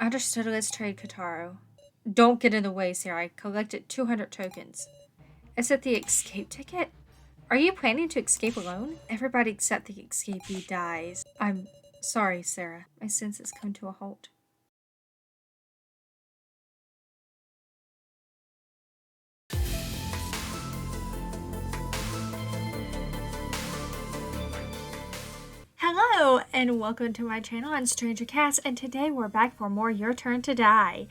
Understood. Let's trade Q-Taro. Don't get in the way, Sarah. I collected 200 tokens. Is it the escape ticket? Are you planning to escape alone? Everybody except the escapee dies. I'm sorry, Sarah. My senses come to a halt. Hello, and welcome to my channel on Stranger Cast, and today we're back for more Your Turn to Die.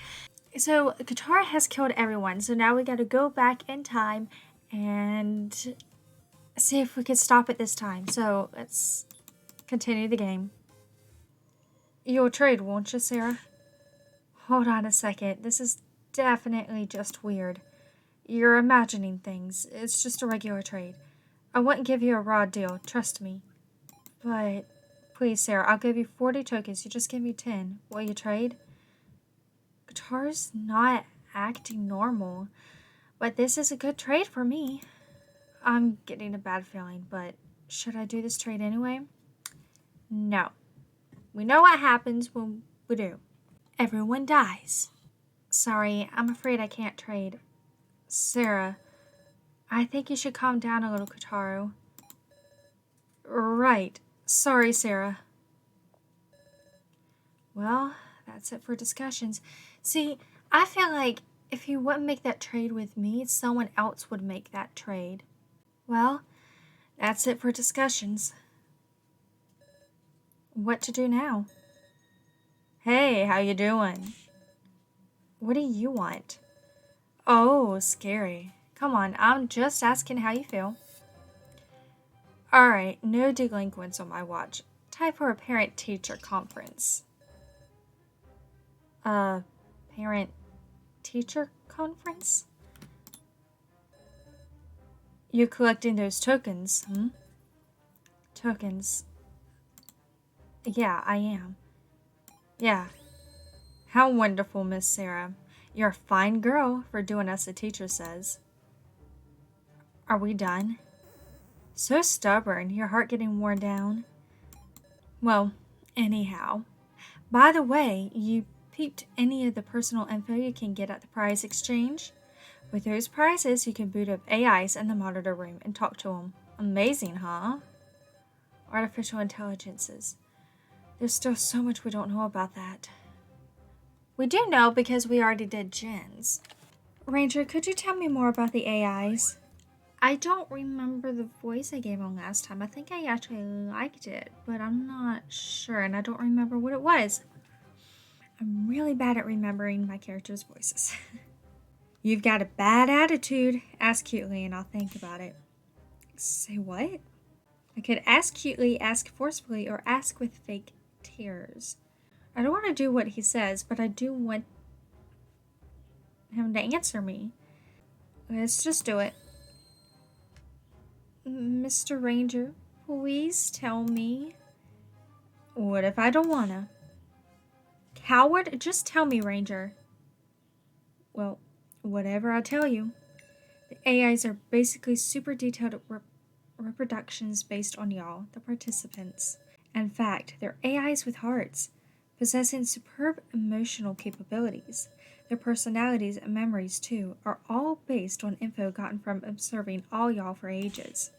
So, Q-Taro has killed everyone, so now we gotta go back in time and see if we can stop it this time. So, let's continue the game. You'll trade, won't you, Sarah? Hold on a second. This is definitely just weird. You're imagining things. It's just a regular trade. I wouldn't give you a raw deal, trust me. But, please, Sarah, I'll give you 40 tokens. You just give me 10. Will you trade? Q-Taro's not acting normal, but this is a good trade for me. I'm getting a bad feeling, but should I do this trade anyway? No. We know what happens when we do. Everyone dies. Sorry, I'm afraid I can't trade. Sarah, I think you should calm down a little, Q-Taro. Right. Sorry, Sarah. Well, that's it for discussions. See, I feel like if you wouldn't make that trade with me, someone else would make that trade. Well, that's it for discussions. What to do now? Hey, how you doing? What do you want? Oh, scary. Come on, I'm just asking how you feel. Alright, no delinquents on my watch. Time for a parent-teacher conference. Parent-teacher conference? You collecting those tokens, Tokens. Yeah, I am. Yeah. How wonderful, Miss Sarah. You're a fine girl for doing as the teacher says. Are we done? So stubborn, your heart getting worn down. Well, anyhow. By the way, you peeped any of the personal info you can get at the prize exchange? With those prizes, you can boot up AIs in the monitor room and talk to them. Amazing, huh? Artificial intelligences. There's still so much we don't know about that. We do know because we already did Jin's. Ranger, could you tell me more about the AIs? I don't remember the voice I gave him last time. I think I actually liked it, but I'm not sure, and I don't remember what it was. I'm really bad at remembering my characters' voices. You've got a bad attitude. Ask cutely, and I'll think about it. Say what? I could ask cutely, ask forcefully, or ask with fake tears. I don't want to do what he says, but I do want him to answer me. Let's just do it. Mr. Ranger, please tell me. What if I don't wanna? Coward, just tell me, Ranger. Well, whatever I tell you. The AIs are basically super detailed reproductions based on y'all, the participants. In fact, they're AIs with hearts, possessing superb emotional capabilities. Their personalities and memories, too, are all based on info gotten from observing all y'all for ages.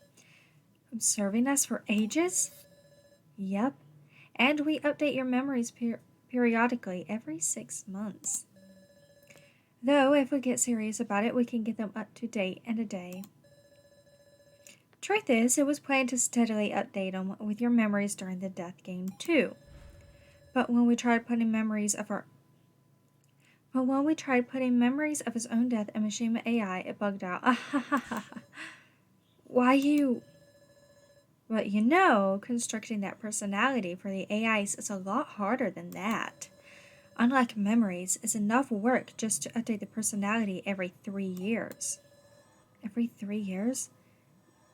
Observing us for ages? Yep. And we update your memories periodically every 6 months. Though, if we get serious about it, we can get them up to date in a day. Truth is, it was planned to steadily update them with your memories during the death game, too. But when we tried putting memories of his own death in Machine AI, it bugged out. Why you... But you know, constructing that personality for the AIs is a lot harder than that. Unlike memories, it's enough work just to update the personality every 3 years. Every 3 years?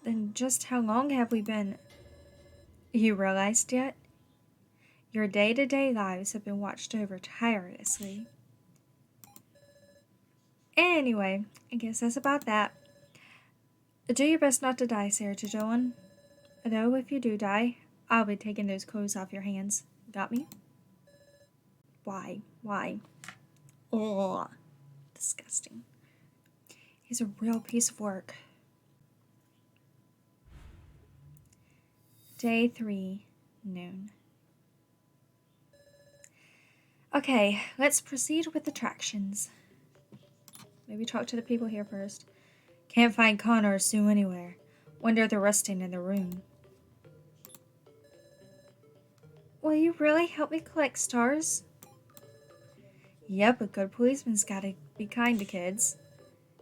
Then just how long have we been... You realized yet? Your day-to-day lives have been watched over tirelessly. Anyway, I guess that's about that. Do your best not to die, Sarah Joan. Though if you do die, I'll be taking those clothes off your hands. Got me? Why? Why? Ugh. Disgusting. He's a real piece of work. Day 3, noon. Okay, let's proceed with attractions. Maybe talk to the people here first. Can't find Connor or Sue anywhere. Wonder if they're resting in their room. Will you really help me collect stars? Yep, a good policeman's gotta be kind to kids.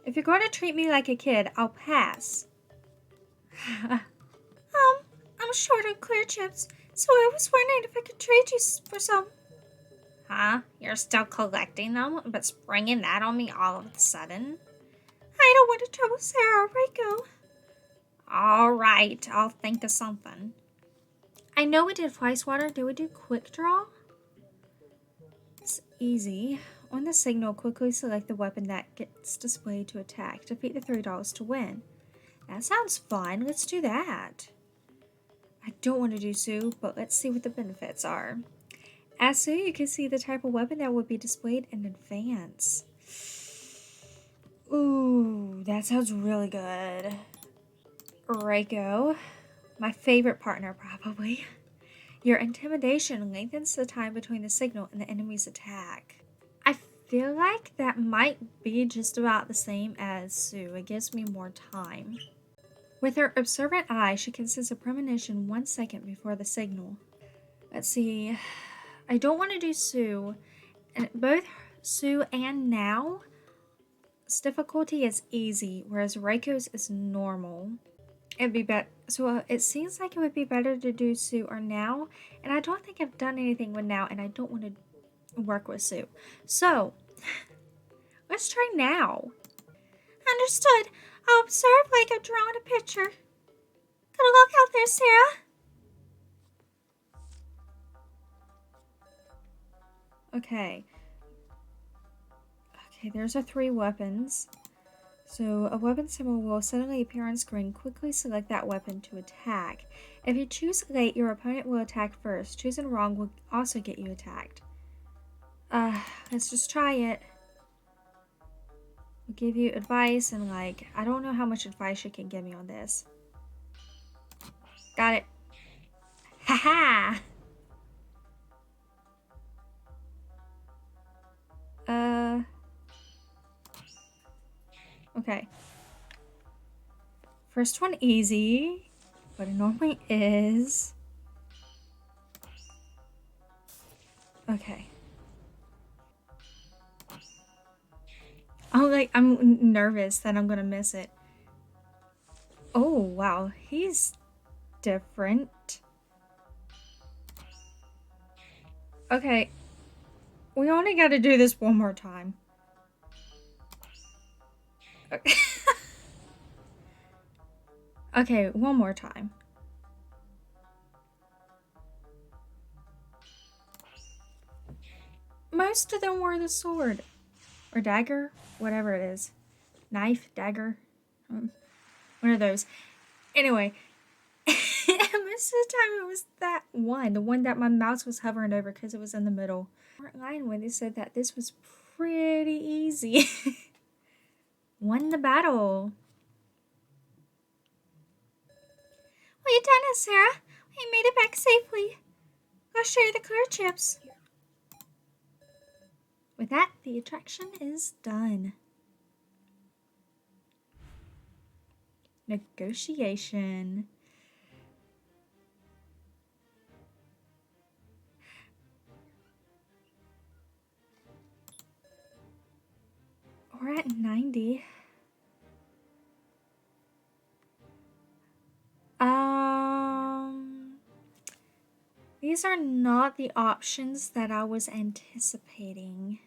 If you're going to treat me like a kid, I'll pass. I'm short on clear chips, so I was wondering if I could trade you for some. Huh? You're still collecting them, but springing that on me all of a sudden? I don't want to trouble Sarah or Reko. Alright, I'll think of something. I know we did Fly Swatter. Did we do Quick Draw? It's easy. On the signal, quickly select the weapon that gets displayed to attack. Defeat the $3 to win. That sounds fun. Let's do that. I don't want to do Sue, but let's see what the benefits are. As Sue, you can see the type of weapon that would be displayed in advance. Ooh, that sounds really good. Reko, my favorite partner probably. Your intimidation lengthens the time between the signal and the enemy's attack. I feel like that might be just about the same as Sue. It gives me more time. With her observant eye, she can sense a premonition 1 second before the signal. Let's see. I don't want to do Sue. And both Sue and Now's difficulty is easy, whereas Reiko's is normal. It'd be better. So it seems like it would be better to do Sue or Now. And I don't think I've done anything with Now, and I don't want to work with Sue. So let's try Now. Understood. I'll observe like I'm drawing a picture. Gotta look out there, Sarah. Okay. Okay, there's our 3 weapons. So a weapon symbol will suddenly appear on screen. Quickly select that weapon to attack. If you choose late, your opponent will attack first. Choosing wrong will also get you attacked. Let's just try it. We'll give you advice and I don't know how much advice you can give me on this. Got it. Haha! Okay. First one easy, but it normally is. Okay. I'm nervous that I'm gonna miss it. Oh, wow. He's different. Okay. We only gotta do this one more time. Okay. Okay, one more time. Most of them were the sword. Or dagger. Whatever it is. Knife, dagger. One of those. Anyway. Most of the time it was that one. The one that my mouse was hovering over because it was in the middle. They weren't lying when they said that this was pretty easy. Won the battle. Well, you done it, Sarah. We made it back safely. I'll show you the clear chips. With that, the attraction is done. Negotiation. We're at 90. These are not the options that I was anticipating.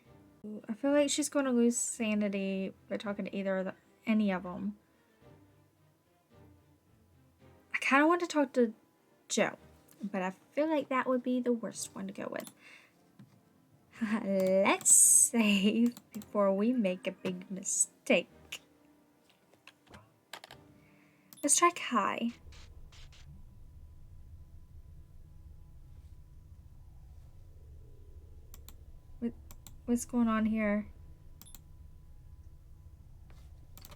I feel like she's going to lose sanity by talking to any of them. I kind of want to talk to Joe, but I feel like that would be the worst one to go with. Let's save before we make a big mistake. Let's try Kai. What's going on here?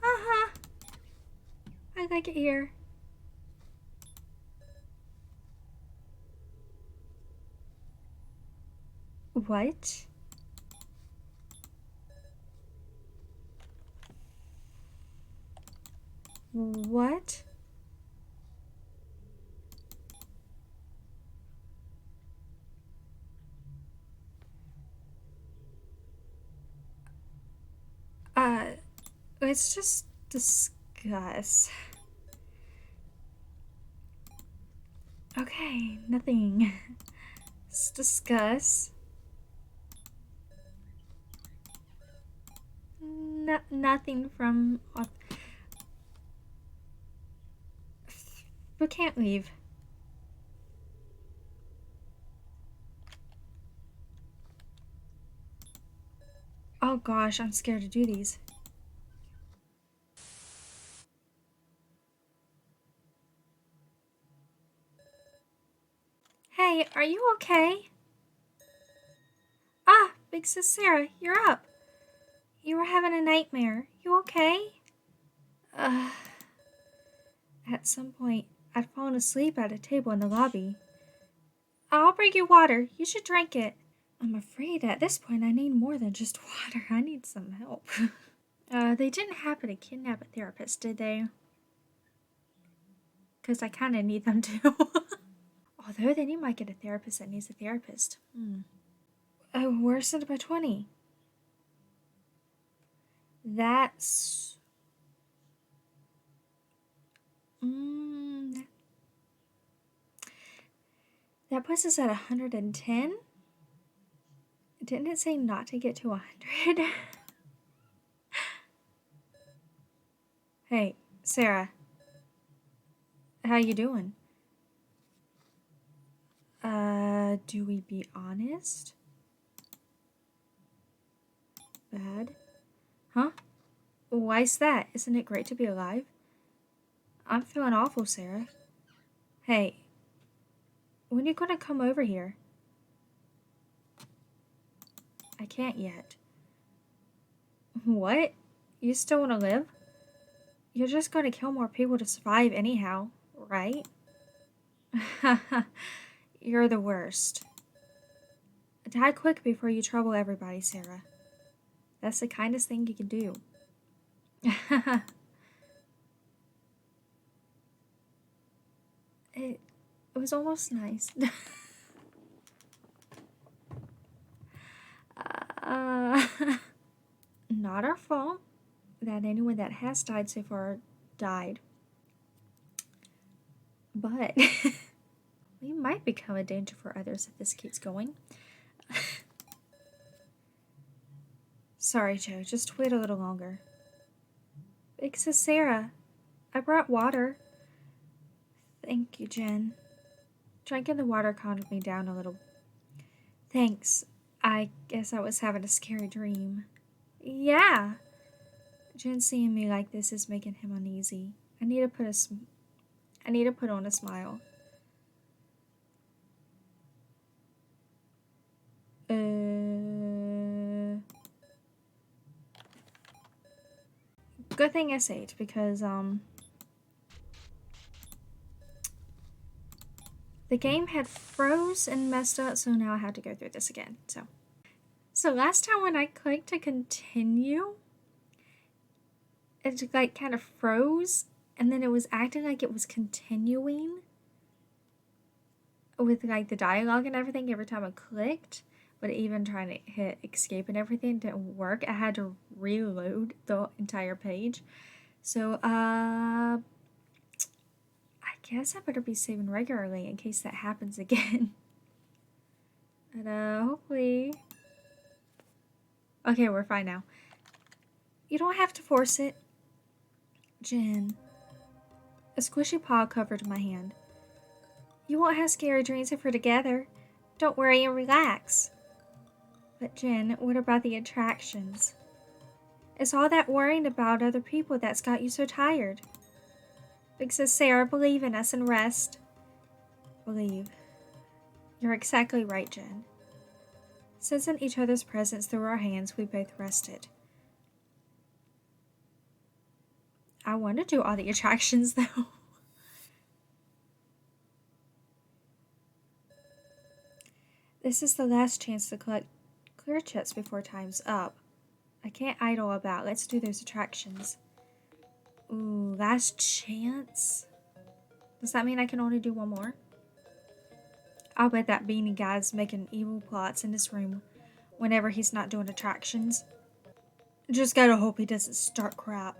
Uh-huh. I like it here. What? What? Let's just discuss. Okay, nothing. Let's discuss. Nothing from... We can't leave. Oh gosh, I'm scared to do these. Hey, are you okay? Ah, Big Sis Sarah, you're up. You were having a nightmare. You okay? Uh, at some point, I'd fallen asleep at a table in the lobby. I'll bring you water. You should drink it. I'm afraid at this point I need more than just water. I need some help. They didn't happen to kidnap a therapist, did they? Because I kind of need them to. Although then you might get a therapist that needs a therapist. Worsened by 20. That's... that puts us at 110? Didn't it say not to get to 100? Hey, Sarah. How you doing? Do we be honest? Bad? Huh? Why's that? Isn't it great to be alive? I'm feeling awful, Sarah. Hey, when are you gonna come over here? I can't yet. What? You still wanna live? You're just gonna kill more people to survive anyhow, right? You're the worst. Die quick before you trouble everybody, Sarah. That's the kindest thing you can do. It was almost nice. Not our fault that anyone that has died so far died. But we might become a danger for others if this keeps going. Sorry, Joe. Just wait a little longer. Big Sis Sarah, I brought water. Thank you, Jen. Drinking the water calmed me down a little. Thanks. I guess I was having a scary dream. Yeah. Jen seeing me like this is making him uneasy. I need to put on a smile. Good thing I saved because the game had froze and messed up, so now I have to go through this again. So last time when I clicked to continue, it like kind of froze, and then it was acting like it was continuing with like the dialogue and everything every time I clicked, but even trying to hit escape and everything didn't work. I had to reload the entire page. So I guess I better be saving regularly in case that happens again. And hopefully... Okay, we're fine now. You don't have to force it. Jen. A squishy paw covered my hand. You won't have scary dreams if we're together. Don't worry and relax. But Jen, what about the attractions? It's all that worrying about other people that's got you so tired. Big Sis Sarah, believe in us and rest. Believe. You're exactly right, Jen. Sensing each other's presence through our hands, we both rested. I want to do all the attractions, though. This is the last chance to collect clear chips before time's up. I can't idle about. Let's do those attractions. Ooh, last chance? Does that mean I can only do one more? I'll bet that beanie guy's making evil plots in his room whenever he's not doing attractions. Just gotta hope he doesn't start crap.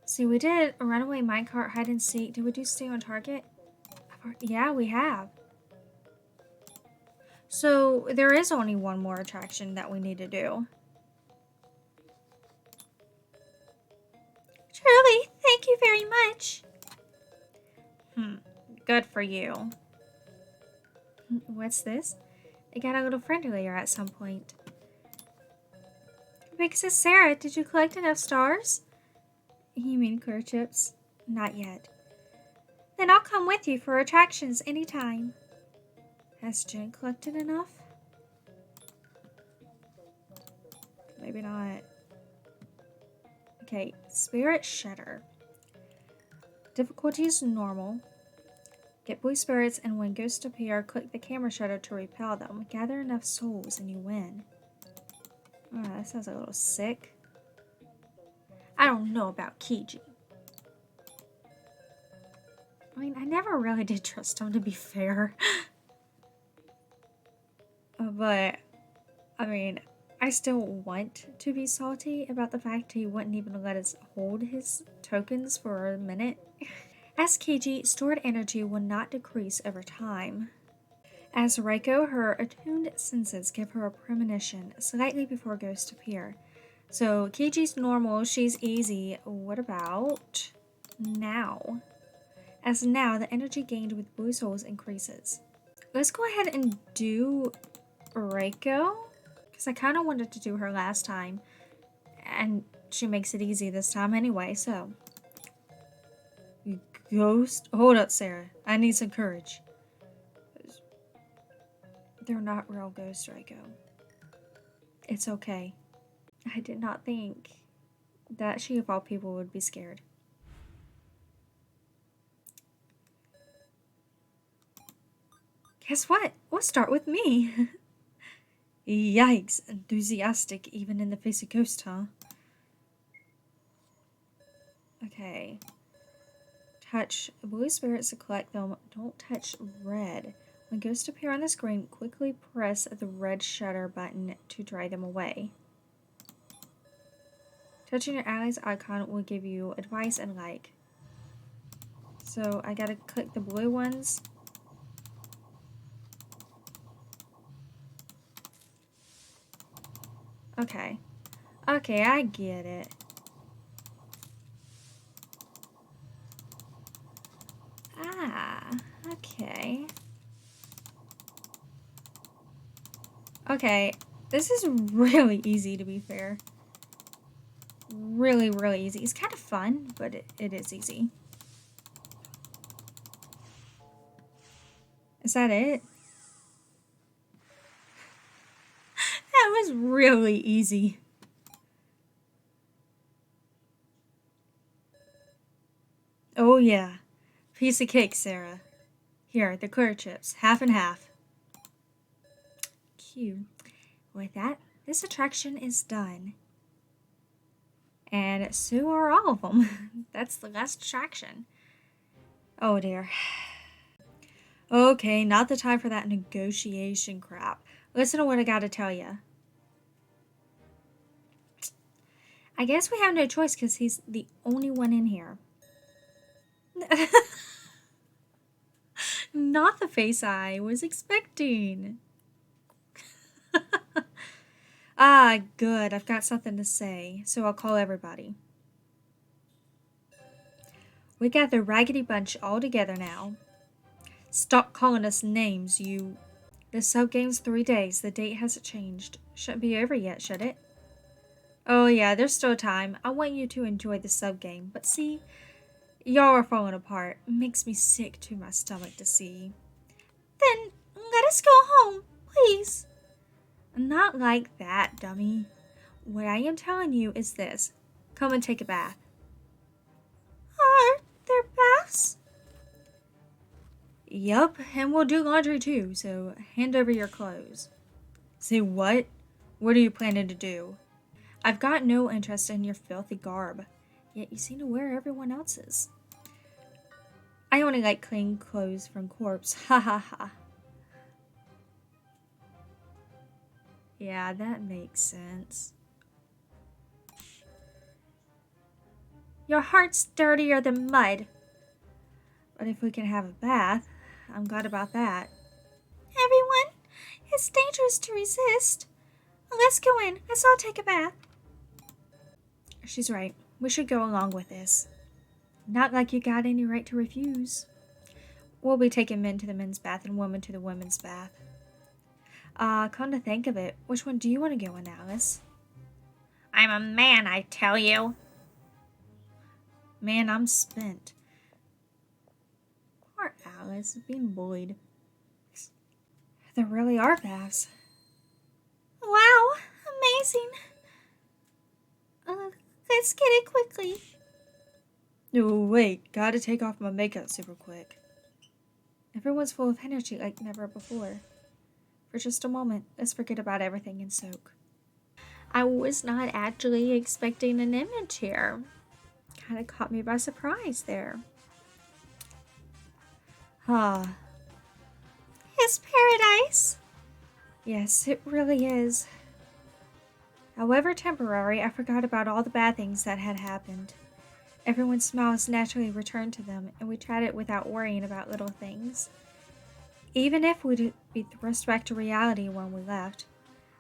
See, we did a runaway minecart, hide and seek. Did we do stay on target? Yeah, we have. So there is only one more attraction that we need to do. Truly, thank you very much. Good for you. What's this? It got a little friendlier at some point. Big Sis Sarah, did you collect enough stars? You mean clear chips? Not yet. Then I'll come with you for attractions anytime. Has Jen collected enough? Maybe not. Okay, Spirit Shudder. Difficulty is normal. Get blue spirits, and when ghosts appear, click the camera shutter to repel them. Gather enough souls and you win. Oh, that sounds a little sick. I don't know about Kiji. I mean, I never really did trust him, to be fair. But, I mean, I still want to be salty about the fact he wouldn't even let us hold his tokens for a minute. As Kiji, stored energy will not decrease over time. As Reko, her attuned senses give her a premonition slightly before ghosts appear. So Kiji's normal, she's easy. What about now? As now, the energy gained with blue souls increases. Let's go ahead and do Reko, because I kind of wanted to do her last time, and she makes it easy this time anyway, so. Ghost? Hold up, Sarah. I need some courage. They're not real ghosts, Reko. It's okay. I did not think that she, of all people, would be scared. Guess what? We'll start with me. Yikes. Enthusiastic even in the face of ghosts, huh? Okay. Touch blue spirits to collect them. Don't touch red. When ghosts appear on the screen, quickly press the red shutter button to drive them away. Touching your ally's icon will give you advice and like. So I gotta click the blue ones. Okay. Okay, I get it. Ah, okay. Okay, this is really easy, to be fair. Really, really easy. It's kind of fun, but it is easy. Is that it? That was really easy. Oh yeah. Piece of cake, Sarah. Here, the clear chips. Half and half. Cute. With that, this attraction is done. And so are all of them. That's the last attraction. Oh dear. Okay, not the time for that negotiation crap. Listen to what I gotta tell you. I guess we have no choice because he's the only one in here. Not the face I was expecting. Ah, good. I've got something to say, so I'll call everybody. We got the Raggedy Bunch all together now. Stop calling us names, you. The sub-game's 3 days. The date hasn't changed. Shouldn't be over yet, should it? Oh yeah, there's still time. I want you to enjoy the sub-game, but see, y'all are falling apart. It makes me sick to my stomach to see. Then let us go home, please. Not like that, dummy. What I am telling you is this. Come and take a bath. Are there baths? Yup, and we'll do laundry too, so hand over your clothes. Say what? What are you planning to do? I've got no interest in your filthy garb, yet you seem to wear everyone else's. I only like clean clothes from corpse, ha ha ha. Yeah, that makes sense. Your heart's dirtier than mud. But if we can have a bath, I'm glad about that. Everyone, it's dangerous to resist. Let's go in. Let's all take a bath. She's right. We should go along with this. Not like you got any right to refuse. We'll be taking men to the men's bath and women to the women's bath. Come to think of it, which one do you want to go in, Alice? I'm a man, I tell you. Man, I'm spent. Poor Alice, being bullied. There really are baths. Wow, amazing. Let's get it quickly. Oh, wait, gotta take off my makeup super quick. Everyone's full of energy like never before. For just a moment, let's forget about everything and soak. I was not actually expecting an image here. Kinda caught me by surprise there. Ah. It's paradise. Yes, it really is. However temporary, I forgot about all the bad things that had happened. Everyone's smiles naturally returned to them, and we chatted without worrying about little things. Even if we'd be thrust back to reality when we left,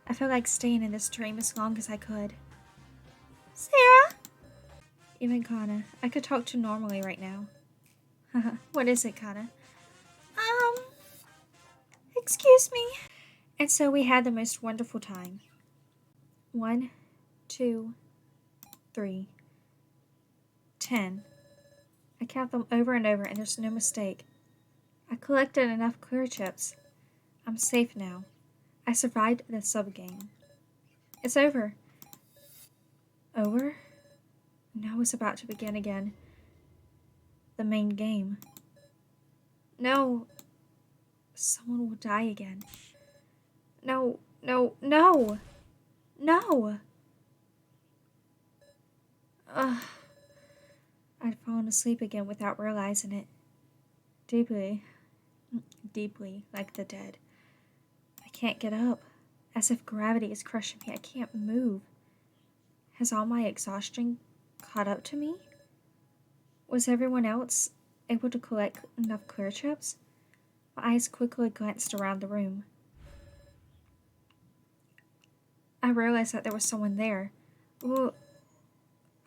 I felt like staying in this dream as long as I could. Sarah? Even Kana, I could talk to normally right now. Haha, what is it, Kana? Excuse me. And so we had the most wonderful time. 1, 2, 3, 10. I count them over and over, and there's no mistake. I collected enough clear chips. I'm safe now. I survived the sub-game. It's over. Over? Now it's about to begin again. The main game. No. Someone will die again. No, no, no! No! Ugh. I'd fallen asleep again without realizing it. Deeply, like the dead. I can't get up, as if gravity is crushing me. I can't move. Has all my exhaustion caught up to me? Was everyone else able to collect enough clear chips? My eyes quickly glanced around the room. I realized that there was someone there. Ooh,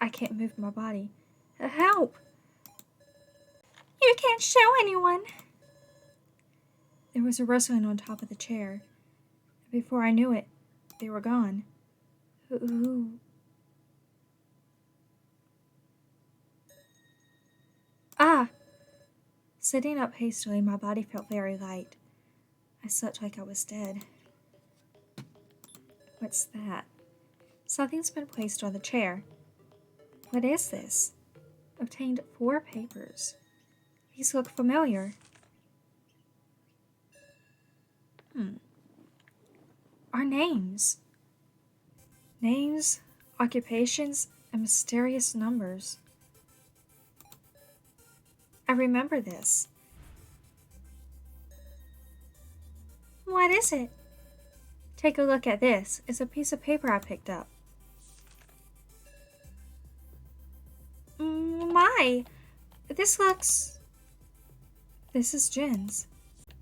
I can't move my body. Help! You can't show anyone! There was a rustling on top of the chair. Before I knew it, they were gone. Who? Ah! Sitting up hastily, my body felt very light. I slept like I was dead. What's that? Something's been placed on the chair. What is this? Obtained 4 papers. These look familiar. Our names. Names, occupations, and mysterious numbers. I remember this. What is it? Take a look at this. It's a piece of paper I picked up. My! This is Jin's.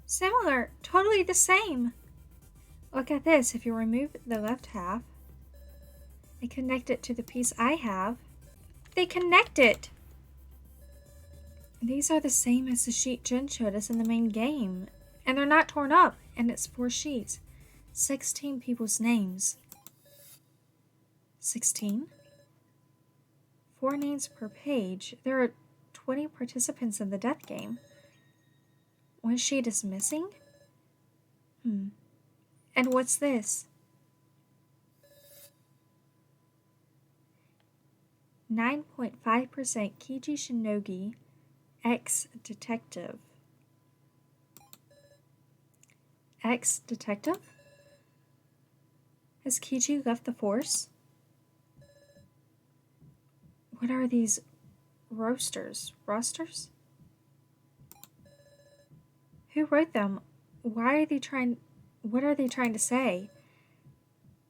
Similar. Totally the same. Look at this. If you remove the left half and connect it to the piece I have, they connect it! These are the same as the sheet Jin showed us in the main game. And they're not torn up. And it's 4 sheets. 16 people's names. 16? 4 names per page. There are 20 participants in the death game. 1 sheet is missing? And what's this? 9.5% Kichi Shinogi, ex-detective. Ex-detective? Has Kichi left the force? What are these roasters? Rosters? Who wrote them? Why are they trying... What are they trying to say?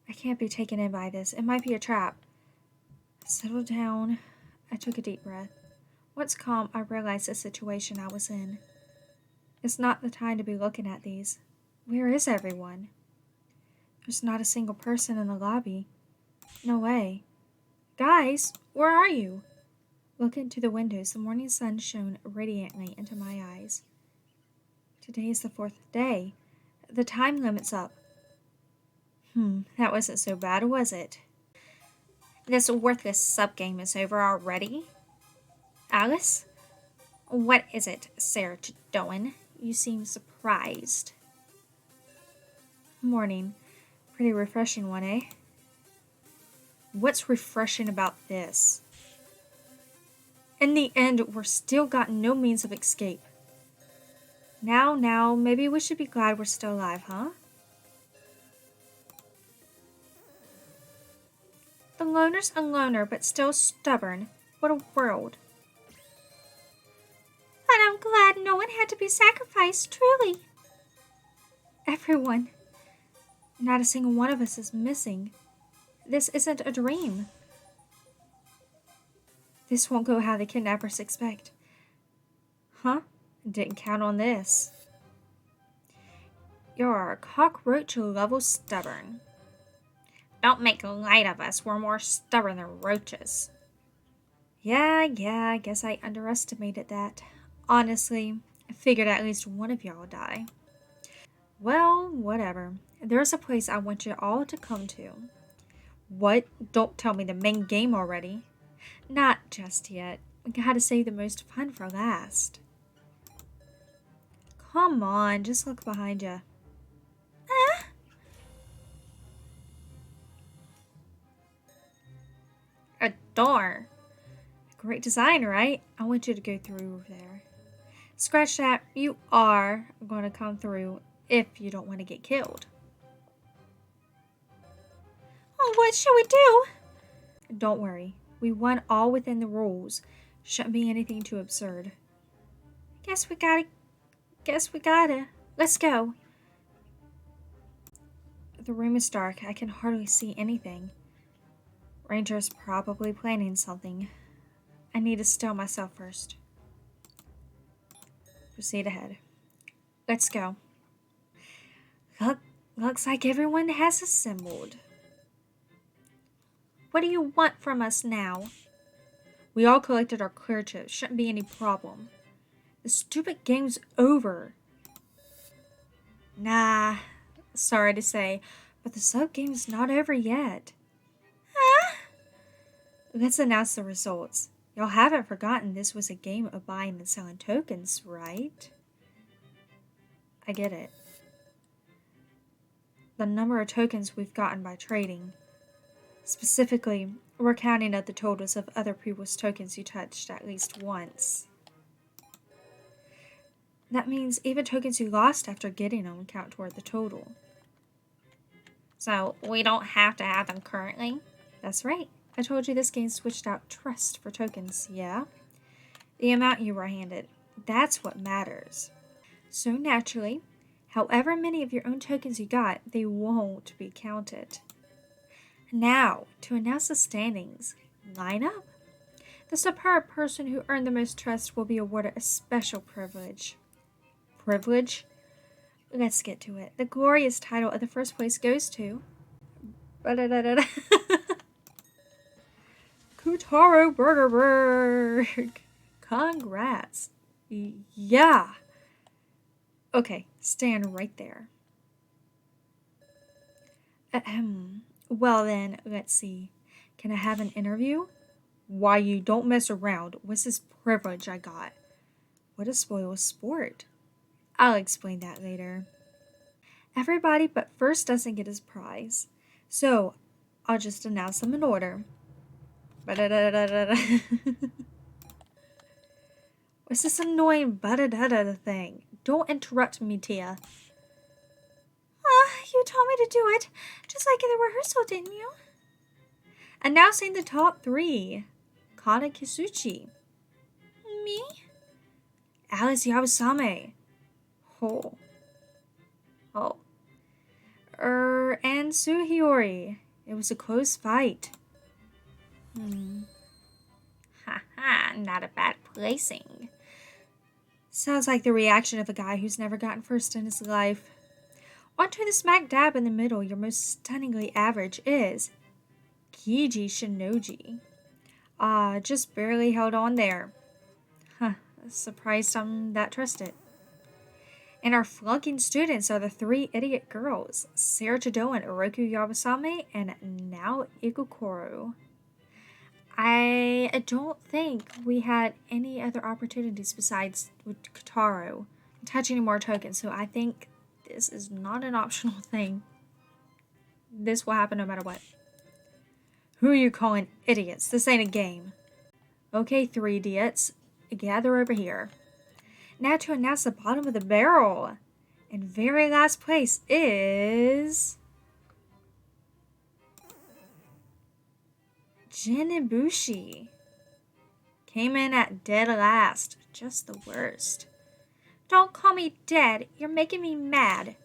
I can't be taken in by this. It might be a trap. Settle down. I took a deep breath. Once calm, I realized the situation I was in. It's not the time to be looking at these. Where is everyone? There's not a single person in the lobby. No way. Guys, where are you? Looking into the windows, the morning sun shone radiantly into my eyes. Today is the 4th day. The time limit's up. That wasn't so bad, was it? This worthless sub-game is over already. Alice? What is it, Sarah doing? You seem surprised. Morning. Pretty refreshing one, eh? What's refreshing about this? In the end, we're still got no means of escape. Now, maybe we should be glad we're still alive, huh? The loner's a loner, but still stubborn. What a world. But I'm glad no one had to be sacrificed, truly. Everyone. Not a single one of us is missing. This isn't a dream. This won't go how the kidnappers expect. Huh? Didn't count on this. You're cockroach level stubborn. Don't make light of us. We're more stubborn than roaches. Yeah, I guess I underestimated that. Honestly, I figured at least one of y'all would die. Well, whatever. There's a place I want you all to come to. What? Don't tell me the main game already. Not just yet. We gotta save the most fun for last. Come on, just look behind you. A door. Great design, right? I want you to go through there. Scratch that. You are going to come through if you don't want to get killed. Oh, what should we do? Don't worry. We won all within the rules. Shouldn't be anything too absurd. Guess we gotta. Let's go. The room is dark. I can hardly see anything. Ranger's probably planning something. I need to still myself first. Proceed ahead. Let's go. Looks like everyone has assembled. What do you want from us now? We all collected our clear chips. Shouldn't be any problem. The stupid game's over. Nah, sorry to say, but the sub game's not over yet. Huh? Let's announce the results. Y'all haven't forgotten this was a game of buying and selling tokens, right? I get it. The number of tokens we've gotten by trading. Specifically, we're counting up the totals of other people's tokens you touched at least once. That means even tokens you lost after getting them count toward the total. So, we don't have to have them currently? That's right. I told you this game switched out trust for tokens, yeah? The amount you were handed. That's what matters. So naturally, however many of your own tokens you got, they won't be counted. Now, to announce the standings, line up. The superb person who earned the most trust will be awarded a special privilege. Privilege? Let's get to it. The glorious title of the first place goes to... Q-Taro Burgerberg. Congrats. Yeah. Okay, stand right there. Well then, let's see. Can I have an interview? Why, you don't mess around. What's this privilege I got? What a spoiled sport. I'll explain that later. Everybody but first doesn't get his prize. So, I'll just announce them in order. What's this annoying thing? Don't interrupt me, Tia. You told me to do it, just like in the rehearsal, didn't you? Announcing the top 3. Kana Kisuchi. Me? Alice Yabusame. Oh. Oh. And Suhiori. It was a close fight. Haha, not a bad placing. Sounds like the reaction of a guy who's never gotten first in his life. Onto the smack dab in the middle, your most stunningly average is Kiji Shinoji. Just barely held on there. Huh, surprised I'm that trusted. And our flunking students are the 3 idiot girls, Sarah Jado and Oroku Yabusame, and now Ikukoro. I don't think we had any other opportunities besides with Q-Taro touch any more tokens, so I think this is not an optional thing. This will happen no matter what. Who are you calling idiots? This ain't a game. Okay, 3 idiots, gather over here. Now to announce the bottom of the barrel. In very last place is Jin Ibushi. Came in at dead last. Just the worst. Don't call me dead. You're making me mad.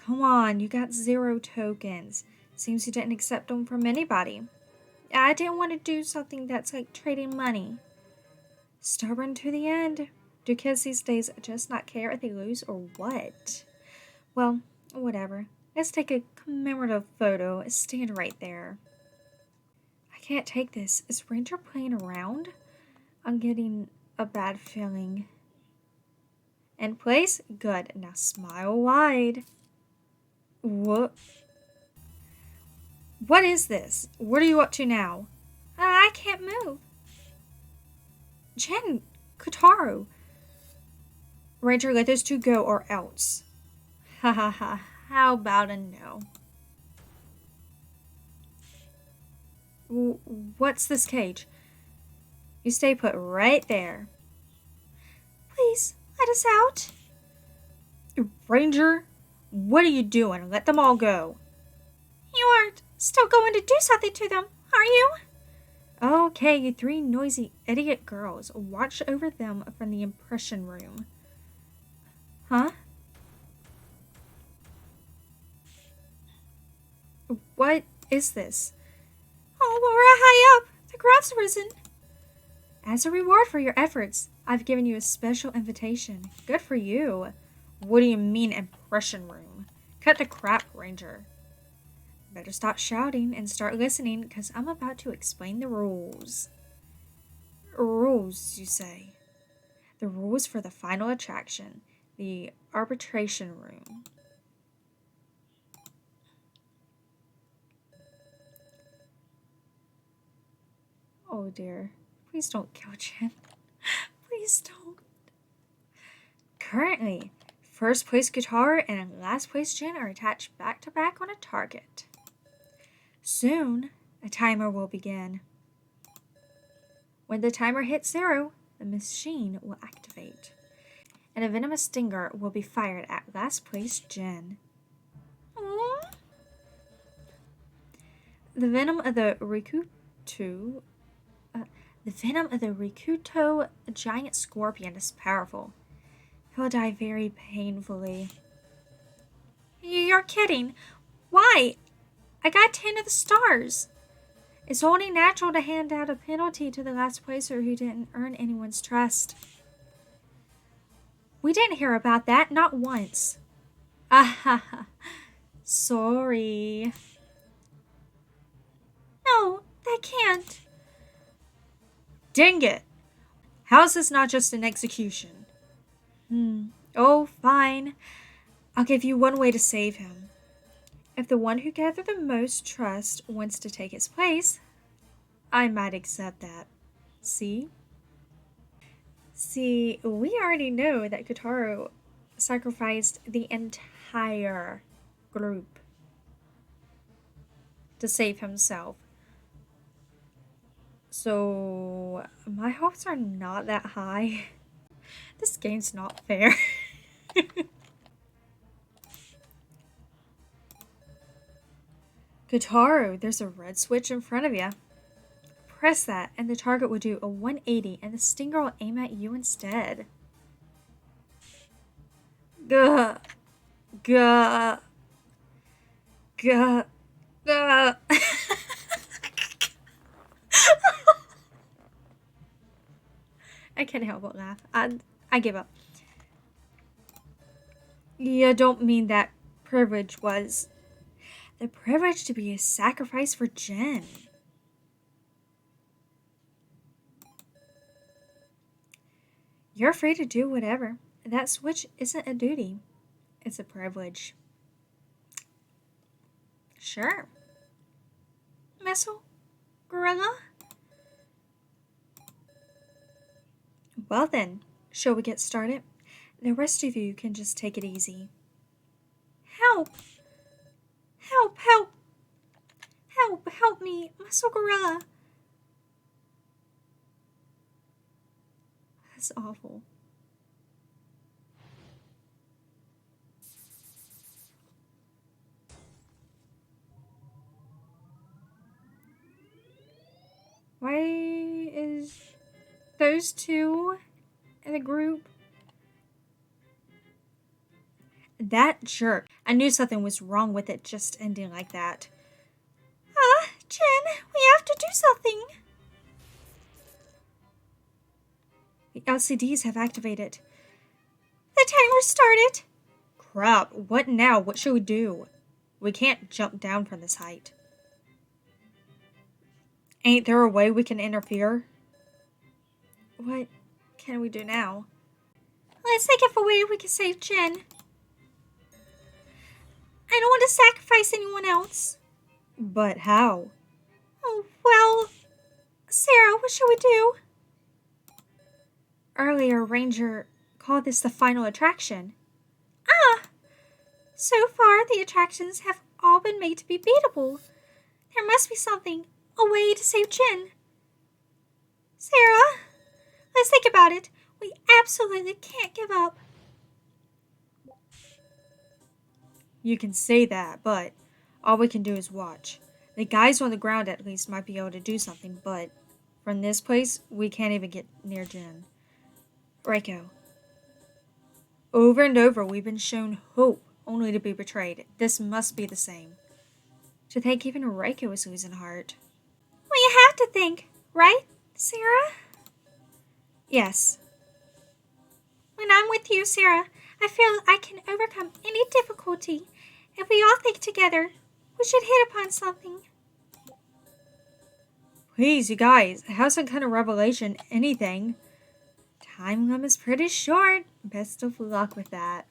Come on, you got 0 tokens. Seems you didn't accept them from anybody. I didn't want to do something that's like trading money. Stubborn to the end. Do kids these days just not care if they lose or what? Well, whatever. Let's take a commemorative photo. Stand right there. I can't take this. Is Ranger playing around? I'm getting a bad feeling. End place? Good. Now smile wide. What? What is this? What are you up to now? I can't move. Jin, Q-Taro. Ranger, let those 2 go or else. Ha ha ha. How about a no? What's this cage? You stay put right there. Please, let us out. Ranger, what are you doing? Let them all go. You aren't still going to do something to them, are you? Okay, you 3 noisy idiot girls. Watch over them from the impression room. Huh? What is this? Oh, we're high up. The crowd's risen. As a reward for your efforts, I've given you a special invitation. Good for you. What do you mean, impression room? Cut the crap, Ranger. Better stop shouting and start listening, because I'm about to explain the rules. Rules, you say? The rules for the final attraction, the arbitration room. Oh dear. Please don't kill Jin. Please don't. Currently, first place Q-Taro and last place Jin are attached back to back on a target. Soon, a timer will begin. When the timer hits 0, the machine will activate, and a venomous stinger will be fired at last place Jin. The venom of the Rikuto giant scorpion is powerful. He'll die very painfully. You're kidding. Why? I got 10 of the stars. It's only natural to hand out a penalty to the last placer who didn't earn anyone's trust. We didn't hear about that, not once. Sorry. No, that can't. Dang it. How's this not just an execution? Oh, fine. I'll give you one way to save him. If the one who gathered the most trust wants to take his place, I might accept that. See? See, we already know that Q-Taro sacrificed the entire group to save himself. So, my hopes are not that high. This game's not fair. Q-Taro, there's a red switch in front of you. Press that, and the target will do a 180, and the stinger will aim at you instead. Gah. Gah. Gah. Gah. I can't help but laugh. I give up. You don't mean that privilege was... The privilege to be a sacrifice for Jen. You're free to do whatever. That switch isn't a duty. It's a privilege. Sure. Missile? Gorilla? Well then, shall we get started? The rest of you can just take it easy. Help! Help! Help! Help! Help me! Muscle Gorilla! That's awful. Why is those two in the group? That jerk. I knew something was wrong with it just ending like that. Jen, we have to do something. The LCDs have activated. The timer started. Crap, what now? What should we do? We can't jump down from this height. Ain't there a way we can interfere? What can we do now? Let's think of a way we can save Jen. I don't want to sacrifice anyone else. But how? Oh, well, Sarah, what should we do? Earlier, Ranger called this the final attraction. So far, the attractions have all been made to be beatable. There must be something, a way to save Jen. Sarah, let's think about it. We absolutely can't give up. You can say that, but all we can do is watch. The guys on the ground at least might be able to do something, but from this place, we can't even get near Jen. Reko. Over and over, we've been shown hope, only to be betrayed. This must be the same. To think even Reko is losing heart. Well, you have to think, right, Sarah? Yes. When I'm with you, Sarah, I feel I can overcome any difficulty. If we all think together, we should hit upon something. Please, you guys, have some kind of revelation, anything. Time limit's pretty short. Best of luck with that.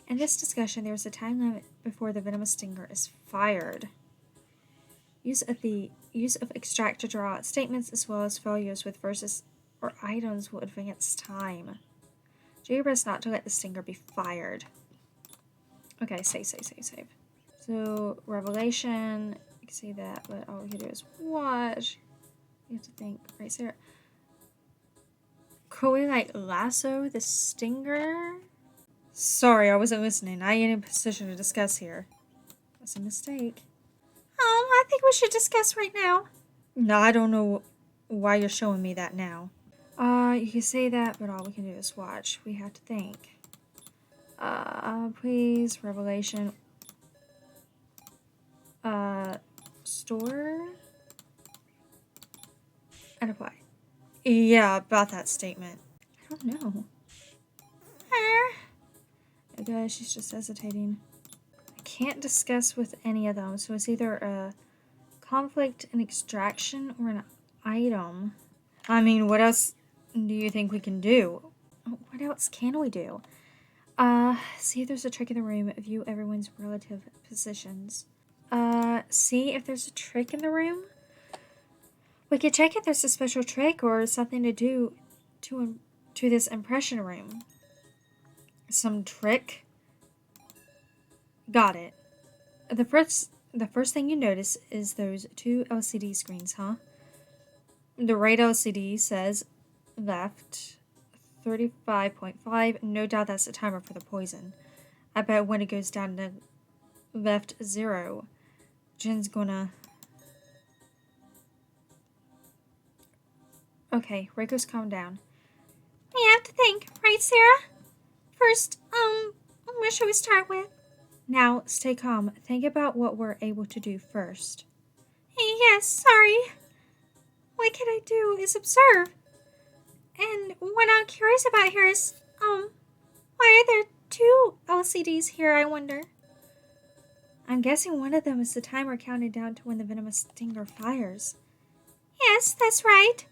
In this discussion, there is a time limit before the venomous stinger is fired. Use of extract to draw statements as well as failures with verses or items will advance time. Do your best not to let the stinger be fired. Okay, save. So, revelation, you can see that, but all we can do is watch. You have to think, right, Sarah? Could we, like, lasso the stinger? Sorry, I wasn't listening. I ain't in a position to discuss here. That's a mistake. Oh, I think we should discuss right now. No, I don't know why you're showing me that now. You can say that, but all we can do is watch. We have to think. Please, revelation. Store? And apply. Yeah, about that statement. I don't know. Okay, she's just hesitating. I can't discuss with any of them, so it's either a conflict, an extraction, or an item. I mean, what else do you think we can do? What else can we do? See if there's a trick in the room. View everyone's relative positions. See if there's a trick in the room. We could check if there's a special trick or something to do to this impression room. Some trick? Got it. The first thing you notice is those two LCD screens, huh? The right LCD says left 35.5. No doubt that's the timer for the poison. I bet when it goes down to left 0, Jin's gonna... Okay, Reiko's calm down. We have to think, right, Sarah? First, what should we start with? Now, stay calm. Think about what we're able to do first. Yes, sorry. What can I do is observe. And what I'm curious about here is, why are there two LCDs here, I wonder? I'm guessing one of them is the timer counting down to when the venomous stinger fires. Yes, that's right.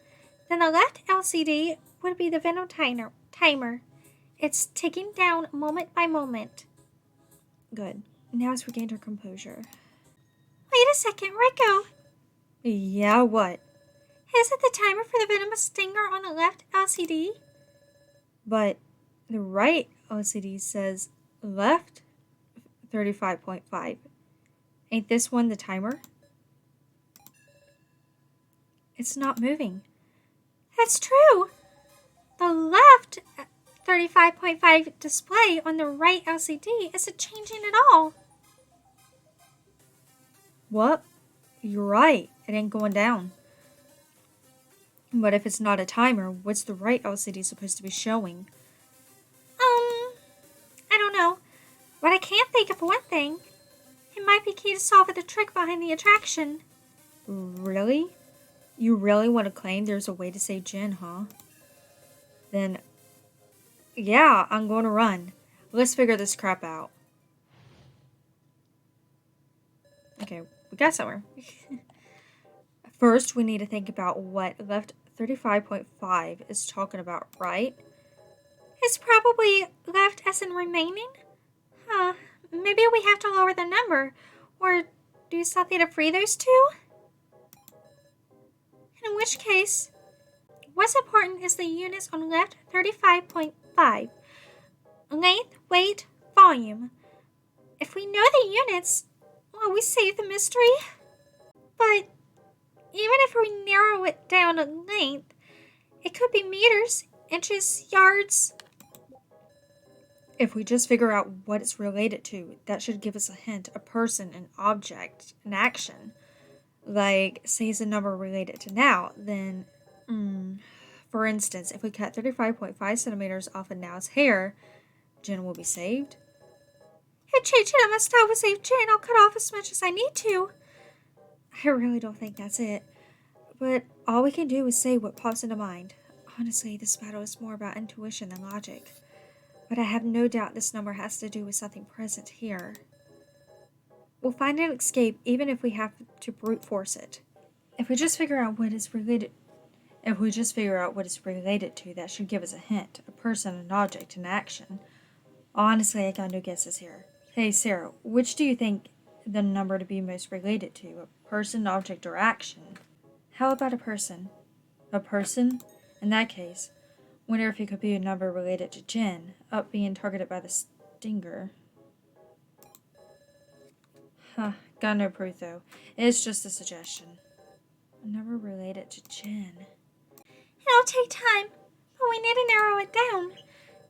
Then the left LCD would be the venom timer. It's ticking down moment by moment. Good. Now it's regained her composure. Wait a second, Reko. Yeah, what? Is it the timer for the venomous stinger on the left LCD? But the right LCD says left 35.5. Ain't this one the timer? It's not moving. That's true. The left 35.5 display on the right LCD isn't changing at all. What? You're right. It ain't going down. But if it's not a timer, what's the right LCD supposed to be showing? I don't know. But I can't think of one thing. It might be key to solving the trick behind the attraction. Really? You really want to claim there's a way to save Jin, huh? Then, yeah, I'm going to run. Let's figure this crap out. Okay, we got somewhere. First, we need to think about what left 35.5 is talking about, right? It's probably left as in remaining? Huh. Maybe we have to lower the number, or do something to free those two? In which case, what's important is the units on left 35.5. Length, weight, volume. If we know the units, well, we save the mystery. But even if we narrow it down to length, it could be meters, inches, yards. If we just figure out what it's related to, that should give us a hint, a person, an object, an action. Like, say it's a number related to now, then, for instance, if we cut 35.5 centimeters off of Now's hair, Jin will be saved. If changing up my style will save Jin, I'll cut off as much as I need to. I really don't think that's it. But all we can do is say what pops into mind. Honestly, this battle is more about intuition than logic. But I have no doubt this number has to do with something present here. We'll find an escape even if we have to brute force it. If we just figure out what it's related to, that should give us a hint, a person, an object, an action. Honestly, I got no guesses here. Hey, Sarah, which do you think the number to be most related to, a person, object, or action? How about a person? A person? In that case, wonder if it could be a number related to Jin, up being targeted by the stinger. Huh, got no proof though. It's just a suggestion. A number related to Jin. It'll take time, but we need to narrow it down.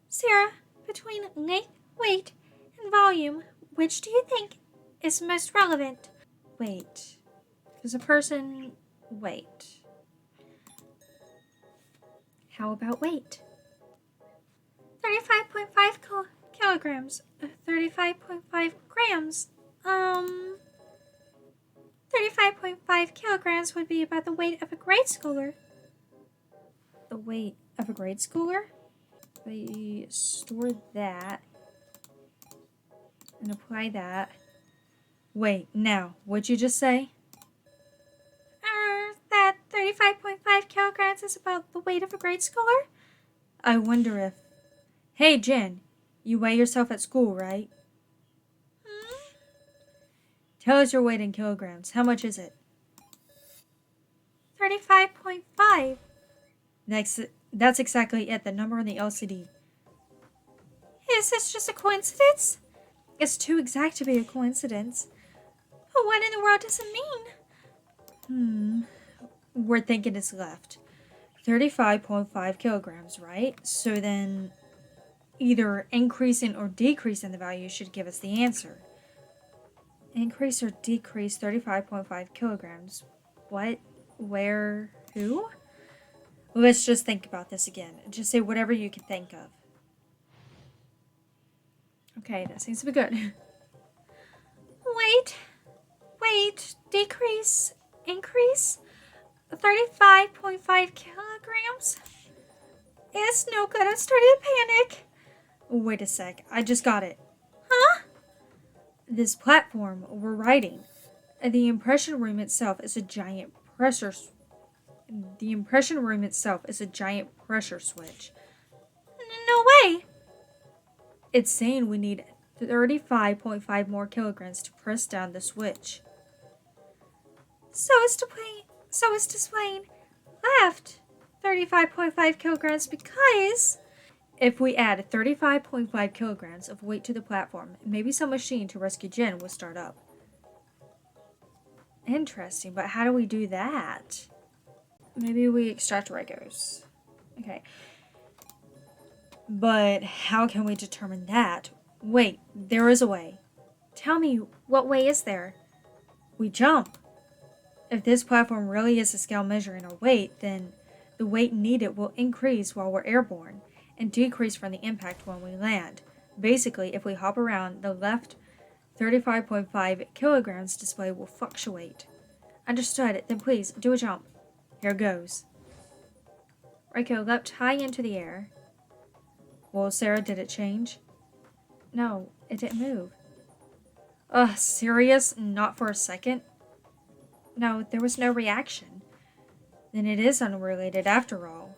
Sarah, between length, weight, and volume, which do you think is most relevant? Weight. Is a person weight? How about weight? 35.5 kilograms. 35.5 grams. 35.5 kilograms would be about the weight of a grade schooler. The weight of a grade schooler? We store that and apply that. Wait, now, what'd you just say? That 35.5 kilograms is about the weight of a grade schooler? I wonder if... Hey, Jin, you weigh yourself at school, right? Tell us your weight in kilograms. How much is it? 35.5. That's exactly it, the number on the LCD. Is this just a coincidence? It's too exact to be a coincidence. But what in the world does it mean? we're thinking is left? 35.5 kilograms, right? So then either increasing or decreasing the value should give us the answer. Increase or decrease 35.5 kilograms. What? Where? Who? Let's just think about this again. Just say whatever you can think of. Okay, that seems to be good. Wait, decrease, increase, 35.5 kilograms? It's no good, I'm starting to panic. Wait a sec, I just got it. Huh? This platform we're riding, the impression room itself is a giant pressure. The impression room itself is a giant pressure switch. No way! It's saying we need 35.5 more kilograms to press down the switch. So is displaying left 35.5 kilograms because if we add 35.5 kilograms of weight to the platform, maybe some machine to rescue Jin will start up. Interesting, but how do we do that? Maybe we extract Reko's. Okay. But how can we determine that? Wait, there is a way. Tell me, what way is there? We jump. If this platform really is a scale measuring our weight, then the weight needed will increase while we're airborne and decrease from the impact when we land. Basically, if we hop around, the left 35.5 kilograms display will fluctuate. Understood. Then please, do a jump. Here goes. Reko leapt high into the air. Well, Sarah, did it change? No, it didn't move. Ugh, serious? Not for a second? No, there was no reaction. Then it is unrelated after all.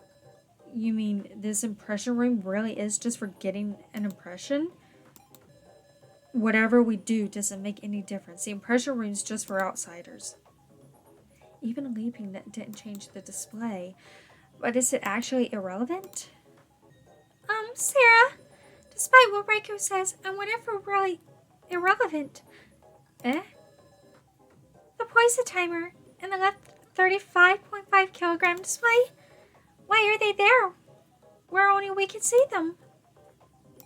You mean this impression room really is just for getting an impression? Whatever we do doesn't make any difference. The impression room's just for outsiders. Even leaping that didn't change the display. But is it actually irrelevant? Sarah, despite what Reko says, I wonder if we're really irrelevant. Eh? The poison timer and the left 35.5 kilogram display? Why are they there? Where only we can see them.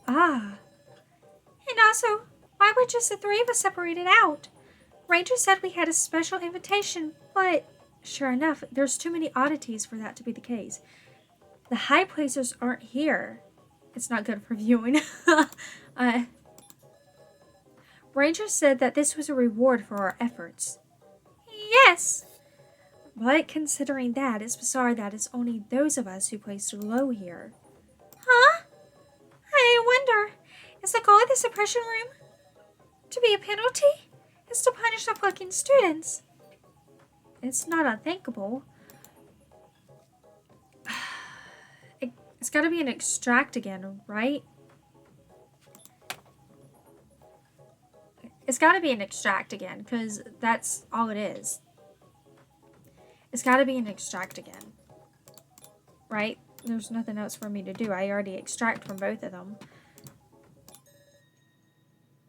Ah. And also, why were just the three of us separated out? Ranger said we had a special invitation, but sure enough, there's too many oddities for that to be the case. The high placers aren't here. It's not good for viewing. Ranger said that this was a reward for our efforts. Yes! But considering that, it's bizarre that it's only those of us who placed low here. Huh? I wonder, is the goal of the suppression room to be a penalty? Is to punish the fucking students? It's not unthinkable. It's gotta be an extract again, right? It's gotta be an extract again, because that's all it is. It's gotta be an extract again. Right? There's nothing else for me to do. I already extract from both of them.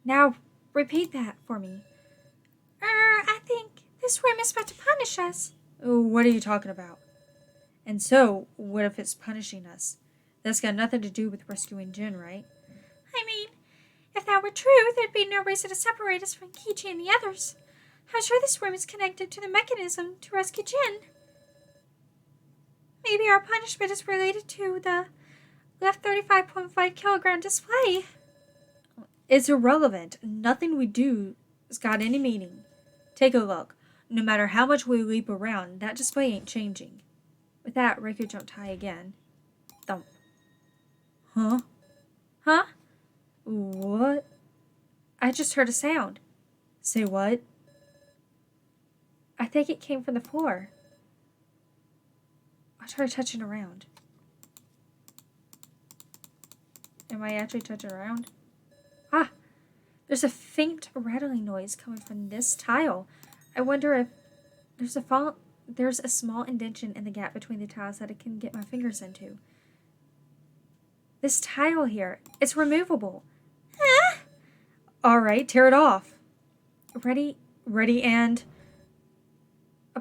Now, repeat that for me. I think this room is about to punish us. Oh, what are you talking about? And so, what if it's punishing us? That's got nothing to do with rescuing Jin, right? I mean, if that were true, there'd be no reason to separate us from Kichi and the others. I'm sure this room is connected to the mechanism to rescue Jin. Maybe our punishment is related to the left 35.5 kilogram display. It's irrelevant. Nothing we do has got any meaning. Take a look. No matter how much we leap around, that display ain't changing. With that, Reko jumped high again. Thump. Huh? Huh? What? I just heard a sound. Say what? I think it came from the floor. I'll try touching around. Am I actually touching around? Ah! There's a faint rattling noise coming from this tile. I wonder if there's a small indentation in the gap between the tiles that I can get my fingers into. This tile here, it's removable. Ah! Alright, tear it off. Ready, and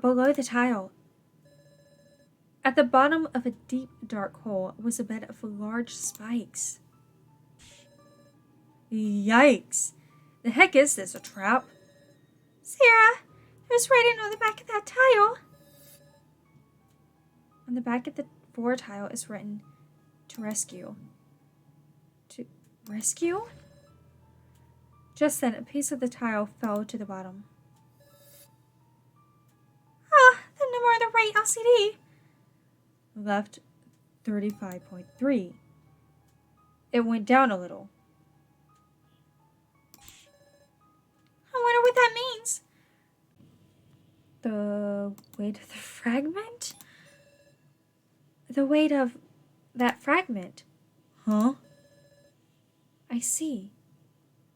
below the tile. At the bottom of a deep, dark hole was a bed of large spikes. Yikes! The heck is this, a trap? Sarah, there's writing on the back of that tile. On the back of the 4 tile is written, to rescue. To rescue? Just then, a piece of the tile fell to the bottom. Ah, the number on the right LCD. Left 35.3. It went down a little. I wonder what that means. The weight of the fragment? The weight of that fragment. Huh? I see.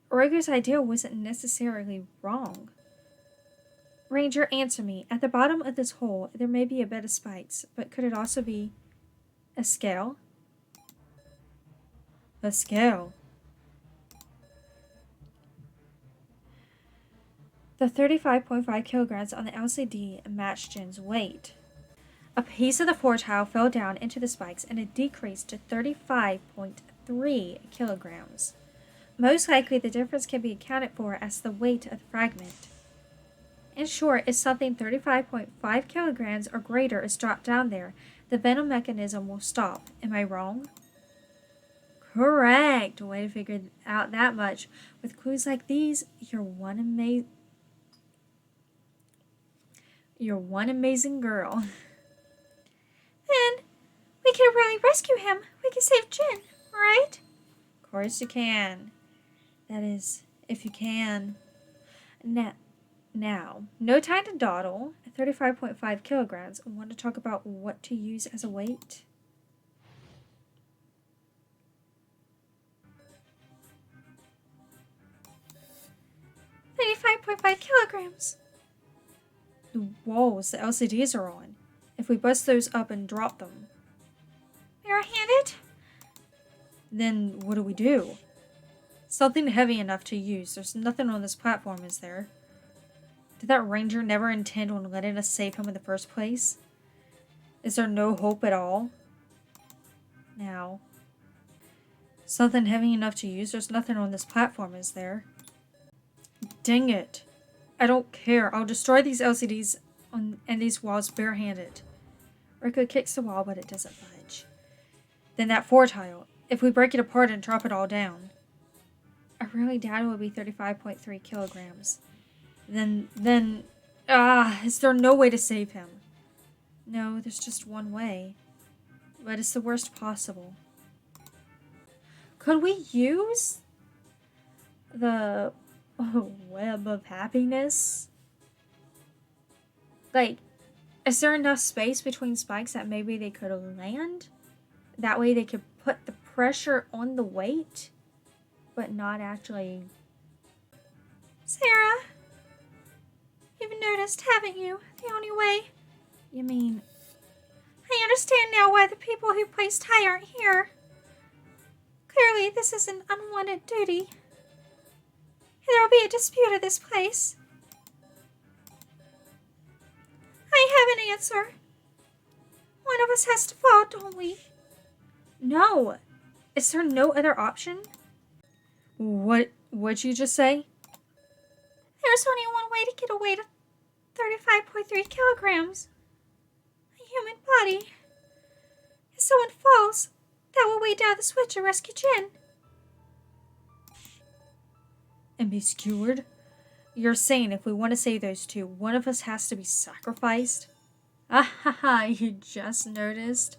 Reko's idea wasn't necessarily wrong. Ranger, answer me. At the bottom of this hole, there may be a bed of spikes, but could it also be a scale? A scale. The 35.5 kilograms on the LCD matched Jin's weight. A piece of the 4 tile fell down into the spikes and it decreased to 35.3 kilograms. Most likely, the difference can be accounted for as the weight of the fragment. In short, if something 35.5 kilograms or greater is dropped down there, the venom mechanism will stop. Am I wrong? Correct! Way to figure out that much. With clues like these, you're one amazing girl. Then we can really rescue him. We can save Jin, right? Of course you can. That is, if you can. Now, no time to dawdle. 35.5 kilograms. I want to talk about what to use as a weight. $35.5 kilograms. The walls the LCDs are on. If we bust those up and drop them. Barehanded? Then what do we do? Something heavy enough to use. There's nothing on this platform, is there? Did that ranger never intend on letting us save him in the first place? Is there no hope at all? Now. Something heavy enough to use. There's nothing on this platform, is there? Dang it. I don't care. I'll destroy these LCDs and these walls barehanded. Reko kicks the wall, but it doesn't budge. Then that 4 tile. If we break it apart and drop it all down. I really doubt it will be 35.3 kilograms. Then, is there no way to save him? No, there's just one way. But it's the worst possible. Could we use the web of happiness? Like, is there enough space between spikes that maybe they could land? That way they could put the pressure on the weight, but not actually. Sarah, you've noticed, haven't you? The only way. You mean? I understand now why the people who placed high aren't here. Clearly, this is an unwanted duty. There will be a dispute at this place. I have an answer. One of us has to fall, don't we? No. Is there no other option? What'd you just say? There's only one way to get a weight of 35.3 kilograms. A human body. If someone falls, that will weigh down the switch and rescue Jin. And be skewered? You're saying if we want to save those two, one of us has to be sacrificed? Ah ha ha, you just noticed?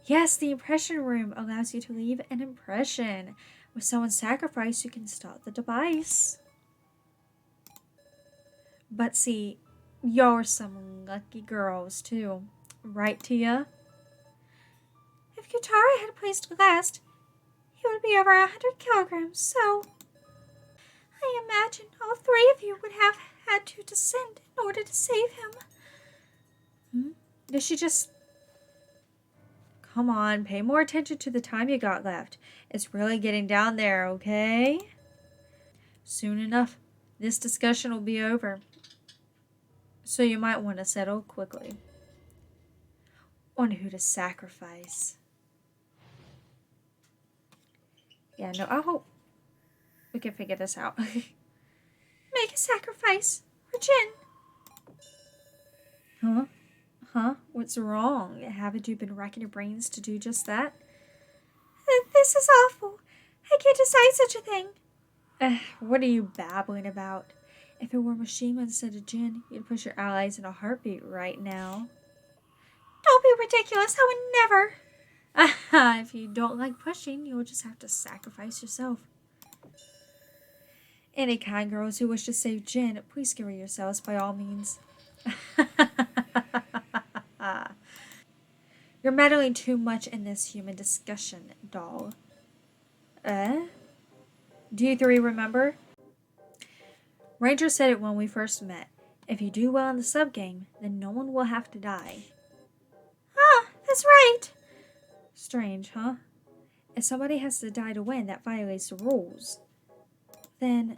Yes, the impression room allows you to leave an impression. With someone sacrificed, you can stop the device. But see, y'all are some lucky girls too. Right, Tia? If Q-Taro had placed last, he would be over 100 kilograms, so I imagine all 3 of you would have had to descend in order to save him. Did she just... Come on, pay more attention to the time you got left. It's really getting down there, okay? Soon enough, this discussion will be over. So you might want to settle quickly. on who to sacrifice. Yeah, no, I hope we can figure this out. Make a sacrifice for Jin. Huh? Huh? What's wrong? Haven't you been racking your brains to do just that? This is awful. I can't decide such a thing. What are you babbling about? If it were Mishima instead of Jin, you'd push your allies in a heartbeat right now. Don't be ridiculous. I would never. If you don't like pushing, you'll just have to sacrifice yourself. Any kind girls who wish to save Jin, please give her yourselves by all means. You're meddling too much in this human discussion, doll. Do you three remember? Ranger said it when we first met. If you do well in the sub-game, then no one will have to die. Ah, that's right. Strange, huh? If somebody has to die to win, that violates the rules. Then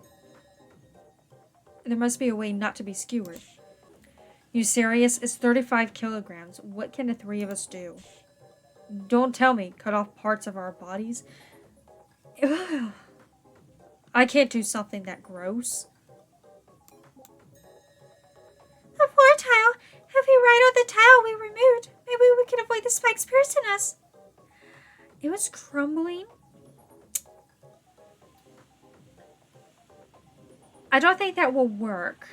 there must be a way not to be skewered. You serious? It's 35 kilograms. What can the three of us do? Don't tell me. Cut off parts of our bodies? Ugh. I can't do something that gross. The floor tile. If we ride on the tile we removed, maybe we can avoid the spikes piercing us. It was crumbling. I don't think that will work.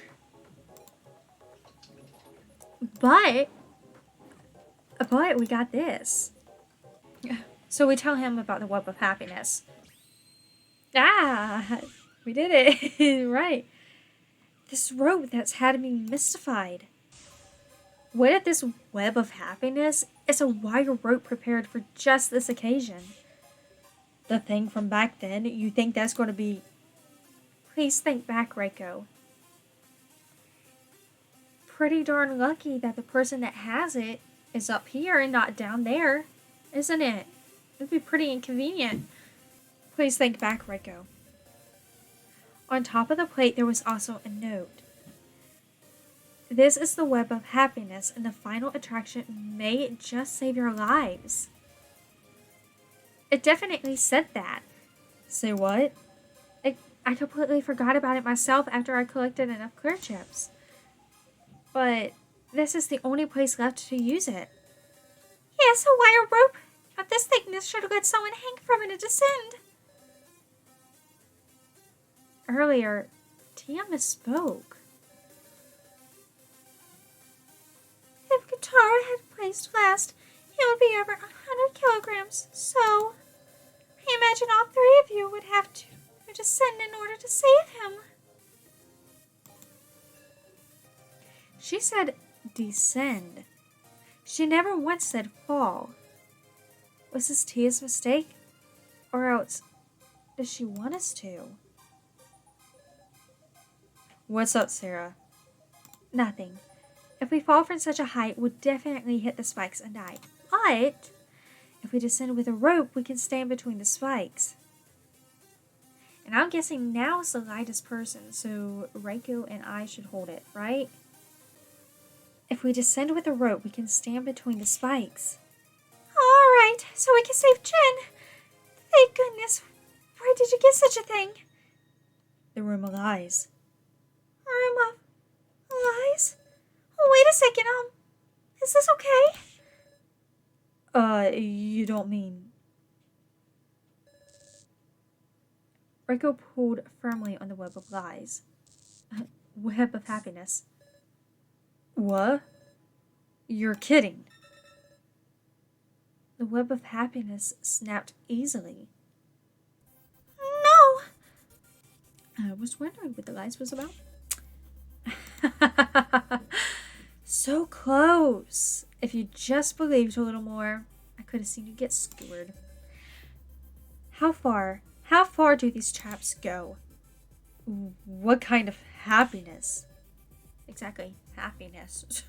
But we got this. So we tell him about the web of happiness. Ah, we did it. Right. This rope that's had me mystified. What if this web of happiness is a wire rope prepared for just this occasion? The thing from back then, you think that's going to be... Please think back, Reko. Pretty darn lucky that the person that has it is up here and not down there, isn't it? It'd be pretty inconvenient. Please think back, Reko. On top of the plate, there was also a note. This is the web of happiness, and the final attraction may just save your lives. It definitely said that. Say what? I completely forgot about it myself after I collected enough clear chips. But this is the only place left to use it. Yes, a wire rope of this thickness should let someone hang from it and descend. Earlier, Tia misspoke. If Q-Taro had placed last, he would be over 100 kilograms, so I imagine all three of you would have to descend in order to save him. She said descend. She never once said fall. Was this Tia's mistake? Or else, does she want us to? What's up, Sarah? Nothing. If we fall from such a height, we'll definitely hit the spikes and die. But if we descend with a rope, we can stand between the spikes. And I'm guessing now is the lightest person, so Reko and I should hold it, right? If we descend with a rope, we can stand between the spikes. Alright, so we can save Jin. Thank goodness. Where did you get such a thing? The room of lies. Room of lies? Oh, wait a second, is this okay? You don't mean... Reko pulled firmly on the web of lies. Web of happiness. What? You're kidding. The web of happiness snapped easily. No! I was wondering what the lies was about. So close. If you just believed a little more, I could have seen you get skewered. How far do these traps go? What kind of happiness? Exactly, happiness.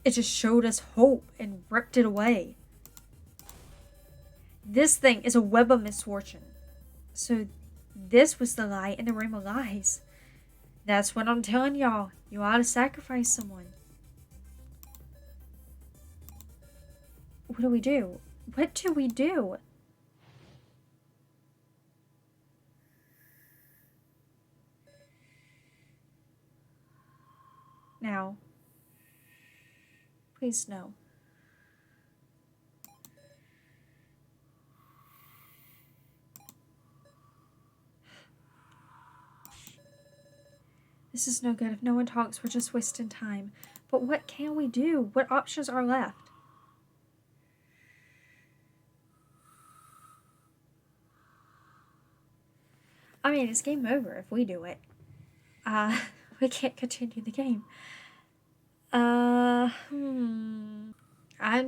It just showed us hope and ripped it away. This thing is a web of misfortune. So this was the lie in the room of lies. That's what I'm telling y'all. You ought to sacrifice someone. What do we do? What do we do? Now. Please no. This is no good. If no one talks, we're just wasting time. But what can we do? What options are left? I mean, it's game over if we do it. We can't continue the game. I'm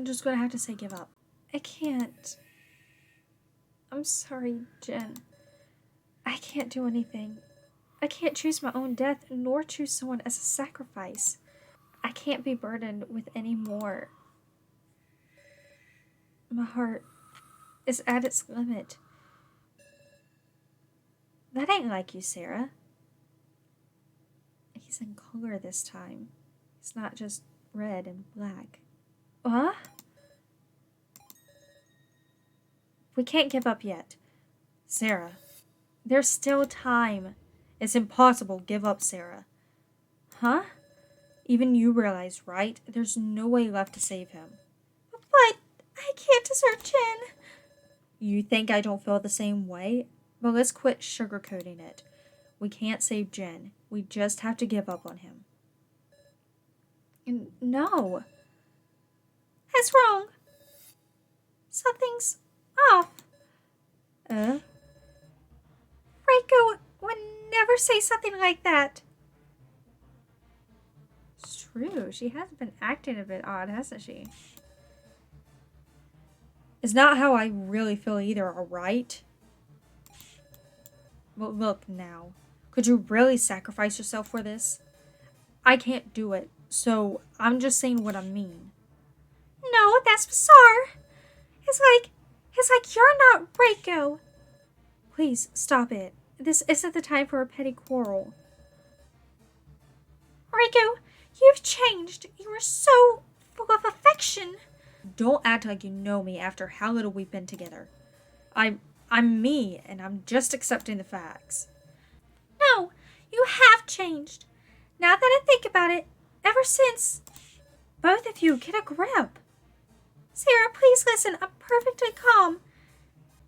just gonna have to say give up. I can't. I'm sorry, Jen. I can't do anything. I can't choose my own death, nor choose someone as a sacrifice. I can't be burdened with any more. My heart is at its limit. That ain't like you, Sarah. He's in color this time. It's not just red and black. Huh? We can't give up yet. Sarah, there's still time. It's impossible. Give up, Sarah. Huh? Even you realize, right? There's no way left to save him. But I can't desert Jen. You think I don't feel the same way? But let's quit sugarcoating it. We can't save Jen. We just have to give up on him. No. That's wrong. Something's off. Reko would never say something like that. It's true. She has been acting a bit odd, hasn't she? It's not how I really feel either, alright? But look now. Could you really sacrifice yourself for this? I can't do it, so I'm just saying what I mean. No, that's bizarre. It's like you're not Reko. Please, stop it. This isn't the time for a petty quarrel. Reko, you've changed. You are so full of affection. Don't act like you know me after how little we've been together. I'm me, and I'm just accepting the facts. No, you have changed. Now that I think about it, ever since... Both of you, get a grip. Sarah, please listen. I'm perfectly calm.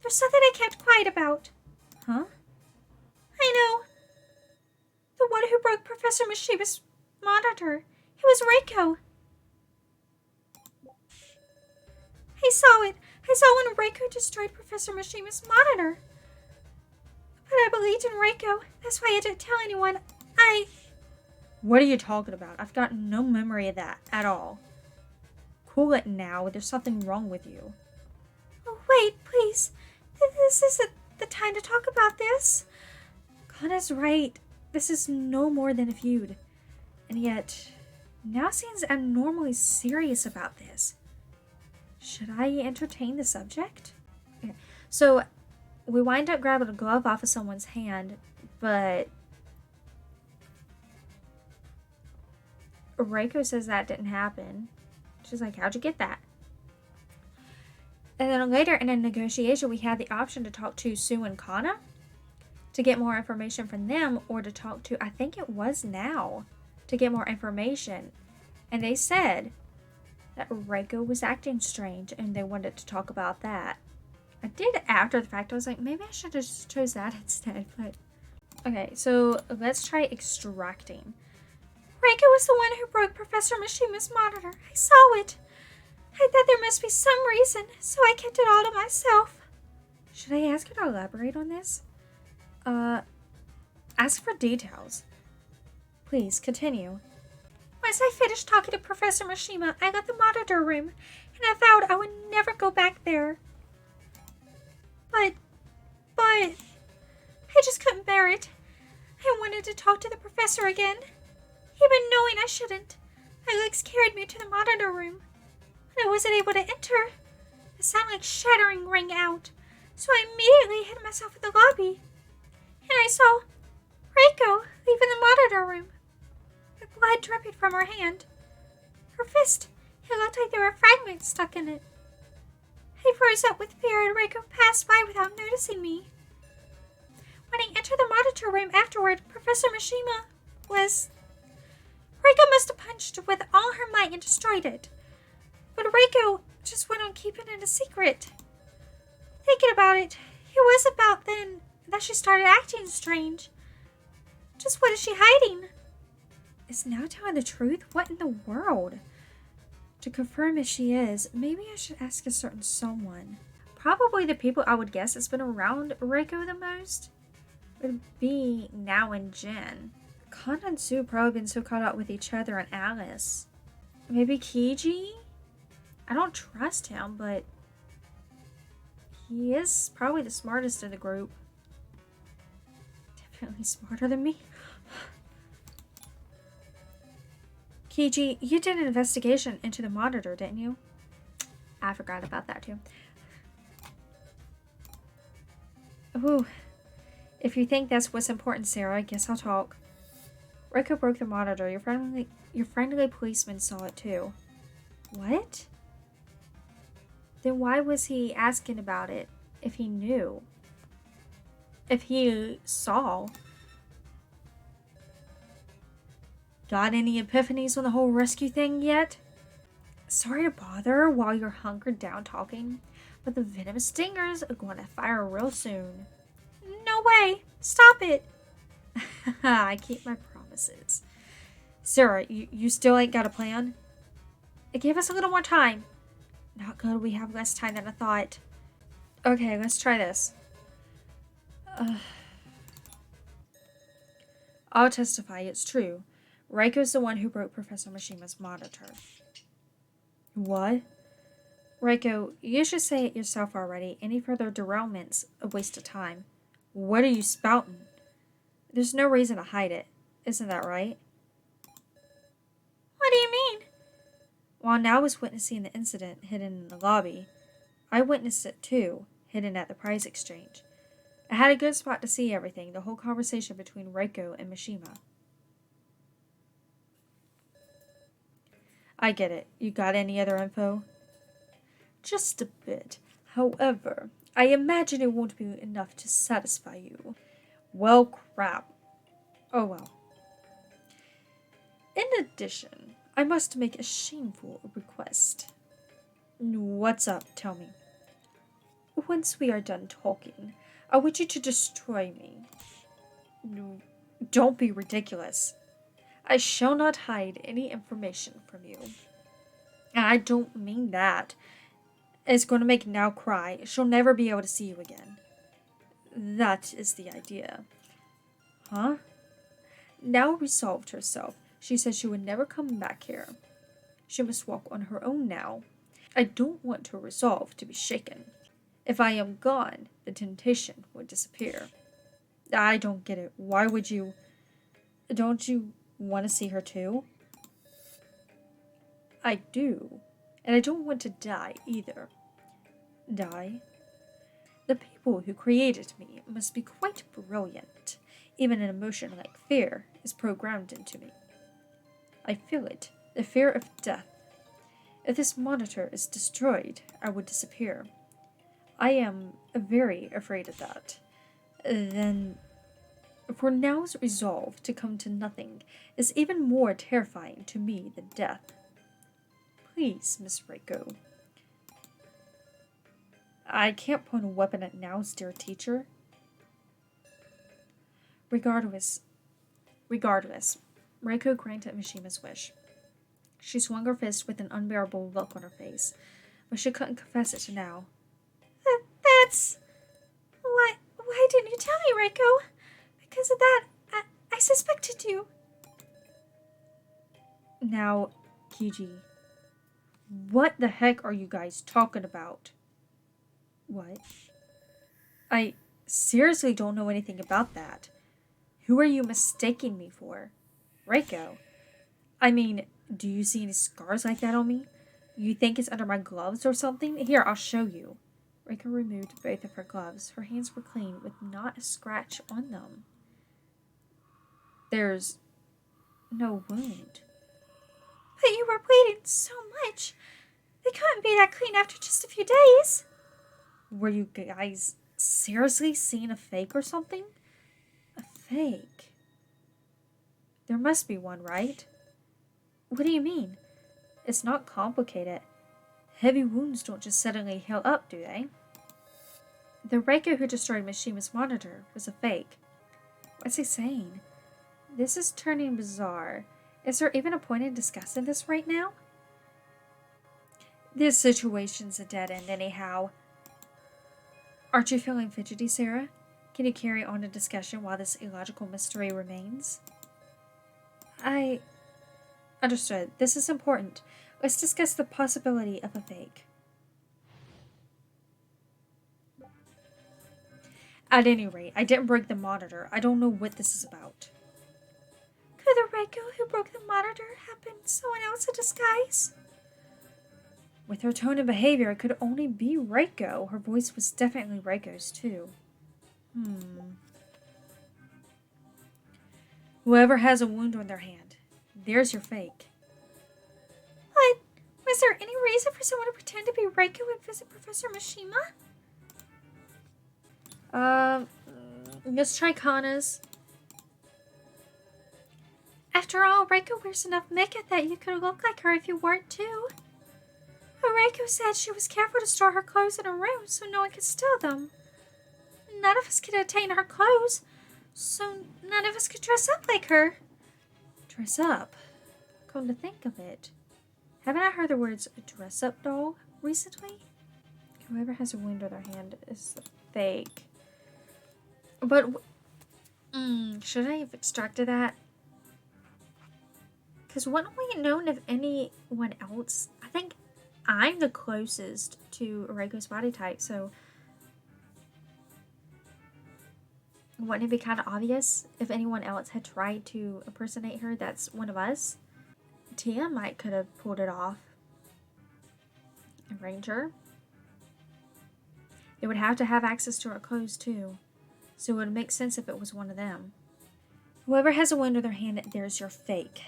There's something I kept quiet about. Huh? I know. The one who broke Professor Mishiba's monitor. It was Reko. I saw it. I saw when Reko destroyed Professor Mishiba's monitor. But I believed in Reko. That's why I didn't tell anyone. What are you talking about? I've got no memory of that at all. Cool it now. There's something wrong with you. Oh, wait, please. This isn't the time to talk about this. Kana's right. This is no more than a feud. And yet, now seems abnormally serious about this. Should I entertain the subject? Okay. So, we wind up grabbing a glove off of someone's hand, but Reko says that didn't happen. She's like, how'd you get that? And then later in a negotiation, we had the option to talk to Sue and Kana to get more information from them, or to talk to, I think it was Now, to get more information. And they said that Reko was acting strange and they wanted to talk about that. I did after the fact. I was like, maybe I should have just chose that instead. But okay, so let's try extracting. Reko was the one who broke Professor Mishima's monitor. I saw it. I thought there must be some reason, so I kept it all to myself. Should I ask her to elaborate on this? Ask for details. Please, continue. Once I finished talking to Professor Mishima, I left the monitor room, and I vowed I would never go back there. But, I just couldn't bear it. I wanted to talk to the professor again. Even knowing I shouldn't, my legs carried me to the monitor room. When I wasn't able to enter, a sound like shattering rang out, so I immediately hid myself in the lobby. And I saw Reko leaving the monitor room, with blood dripping from her hand. Her fist, it looked like there were fragments stuck in it. I froze up with fear and Reko passed by without noticing me. When I entered the monitor room afterward, Professor Mishima was... Reko must have punched with all her might and destroyed it. But Reko just went on keeping it a secret. Thinking about it, it was about then that she started acting strange. Just what is she hiding? Is now telling the truth? What in the world? To confirm if she is, maybe I should ask a certain someone. Probably the people I would guess has been around Reko the most would be Now and Jin. Kon and Sue probably been so caught up with each other and Alice. Maybe Kiji? I don't trust him, but he is probably the smartest of the group. Definitely smarter than me. Kiji, you did an investigation into the monitor, didn't you? I forgot about that too. Ooh. If you think that's what's important, Sarah, I guess I'll talk. Reko broke the monitor. Your friendly policeman saw it too. What? Then why was he asking about it if he knew? If he saw? Got any epiphanies on the whole rescue thing yet? Sorry to bother while you're hunkered down talking, but the venomous stingers are going to fire real soon. No way! Stop it! I keep my promises. Sarah, you still ain't got a plan? Give us a little more time. Not good, we have less time than I thought. Okay, let's try this. I'll testify, it's true. Reiko's the one who broke Professor Mishima's monitor. What? Reko, you should say it yourself already. Any further derailment's a waste of time. What are you spouting? There's no reason to hide it. Isn't that right? What do you mean? While Now was witnessing the incident hidden in the lobby, I witnessed it too, hidden at the prize exchange. I had a good spot to see everything, the whole conversation between Reko and Mishima. I get it. You got any other info? Just a bit. However, I imagine it won't be enough to satisfy you. Well, crap. Oh well. In addition, I must make a shameful request. What's up? Tell me. Once we are done talking, I want you to destroy me. No, don't be ridiculous. I shall not hide any information from you. I don't mean that. It's going to make Now cry. She'll never be able to see you again. That is the idea. Huh? Now resolved herself. She said she would never come back here. She must walk on her own now. I don't want her resolve to be shaken. If I am gone, the temptation would disappear. I don't get it. Why would you... Don't you want to see her too? I do. And I don't want to die either. Die? The people who created me must be quite brilliant. Even an emotion like fear is programmed into me. I feel it, the fear of death. If this monitor is destroyed, I would disappear. I am very afraid of that. Then, for Now's resolve to come to nothing is even more terrifying to me than death. Please, Miss Reko. I can't point a weapon at Now's dear teacher. Regardless, Reko granted Mishima's wish. She swung her fist with an unbearable look on her face, but she couldn't confess it to Now. That's... Why didn't you tell me, Reko? Because of that, I suspected you. Now, Kiji, what the heck are you guys talking about? What? I seriously don't know anything about that. Who are you mistaking me for? Reko. I mean, do you see any scars like that on me? You think it's under my gloves or something? Here, I'll show you. Reko removed both of her gloves. Her hands were clean, with not a scratch on them. There's no wound. But you were bleeding so much. They couldn't be that clean after just a few days. Were you guys seriously seeing a fake or something? A fake? There must be one, right? What do you mean? It's not complicated. Heavy wounds don't just suddenly heal up, do they? The Reko who destroyed Mishima's monitor was a fake. What's he saying? This is turning bizarre. Is there even a point in discussing this right now? This situation's a dead end anyhow. Aren't you feeling fidgety, Sarah? Can you carry on a discussion while this illogical mystery remains? I... Understood. This is important. Let's discuss the possibility of a fake. At any rate, I didn't break the monitor. I don't know what this is about. Could the Reko who broke the monitor have been someone else in disguise? With her tone and behavior, it could only be Reko. Her voice was definitely Reiko's, too. Whoever has a wound on their hand, there's your fake. But was there any reason for someone to pretend to be Reko and visit Professor Mishima? Let's try Kana's. After all, Reko wears enough makeup that you could look like her if you weren't too. Reko said she was careful to store her clothes in her room so no one could steal them. None of us could attain her clothes, so none of us could dress up like her. Dress up? Come to think of it, haven't I heard the words dress up doll recently? Whoever has a wound on their hand is fake. But, should I have extracted that? Because wouldn't we known if anyone else... I think I'm the closest to Reiko's body type, so... Wouldn't it be kind of obvious if anyone else had tried to impersonate her that's one of us? Tia could have pulled it off. A ranger. They would have to have access to our clothes too, so it would make sense if it was one of them. Whoever has a wound on their hand, there's your fake.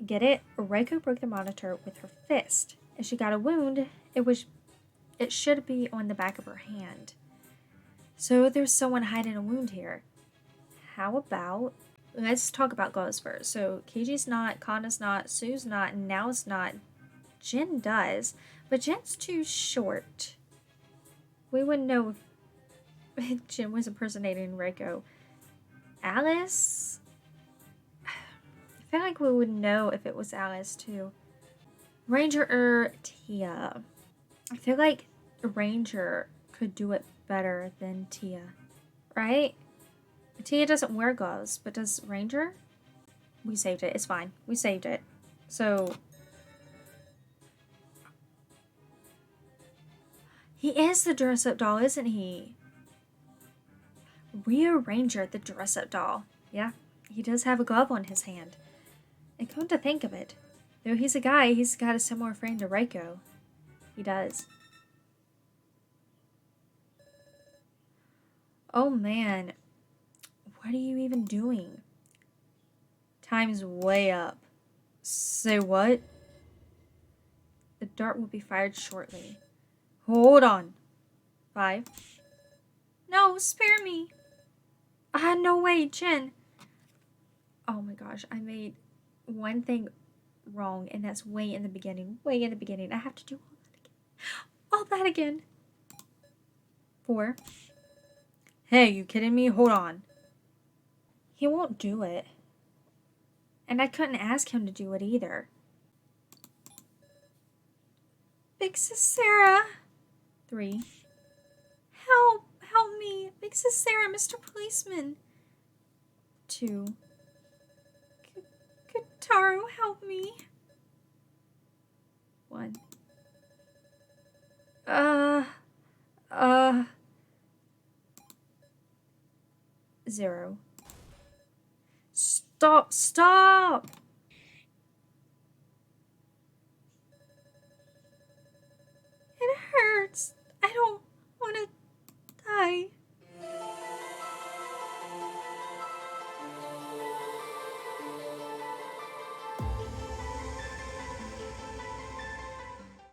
Get it? Reko broke the monitor with her fist. If she got a wound, it should be on the back of her hand. So there's someone hiding a wound here. How about... Let's talk about gloves first. So Kiji's not, Kana's not, Sue's not, and Nao's not. Jin does, but Jin's too short. We wouldn't know if Jin was impersonating Reko. Alice? I feel like we would know if it was Alice too. Ranger or Tia? I feel like Ranger could do it better than Tia, right? Tia doesn't wear gloves, but does Ranger? We saved it. It's fine. We saved it. So... He is the dress-up doll, isn't he? Rio Ranger, the dress-up doll. Yeah, he does have a glove on his hand. And come to think of it, though he's a guy, he's got a similar frame to Reko. He does. Oh man, what are you even doing? Time's way up. Say what? The dart will be fired shortly. Hold on. 5. No, spare me. No way, Jen. Oh my gosh, I made one thing wrong, and that's way in the beginning. Way in the beginning. I have to do all that again. 4. Hey, you kidding me? Hold on. He won't do it. And I couldn't ask him to do it either. Big Sis Sarah. 3. Help me. Big Sis Sarah, Mr. Policeman. 2. Q-Taro, help me. 1. 0. Stop!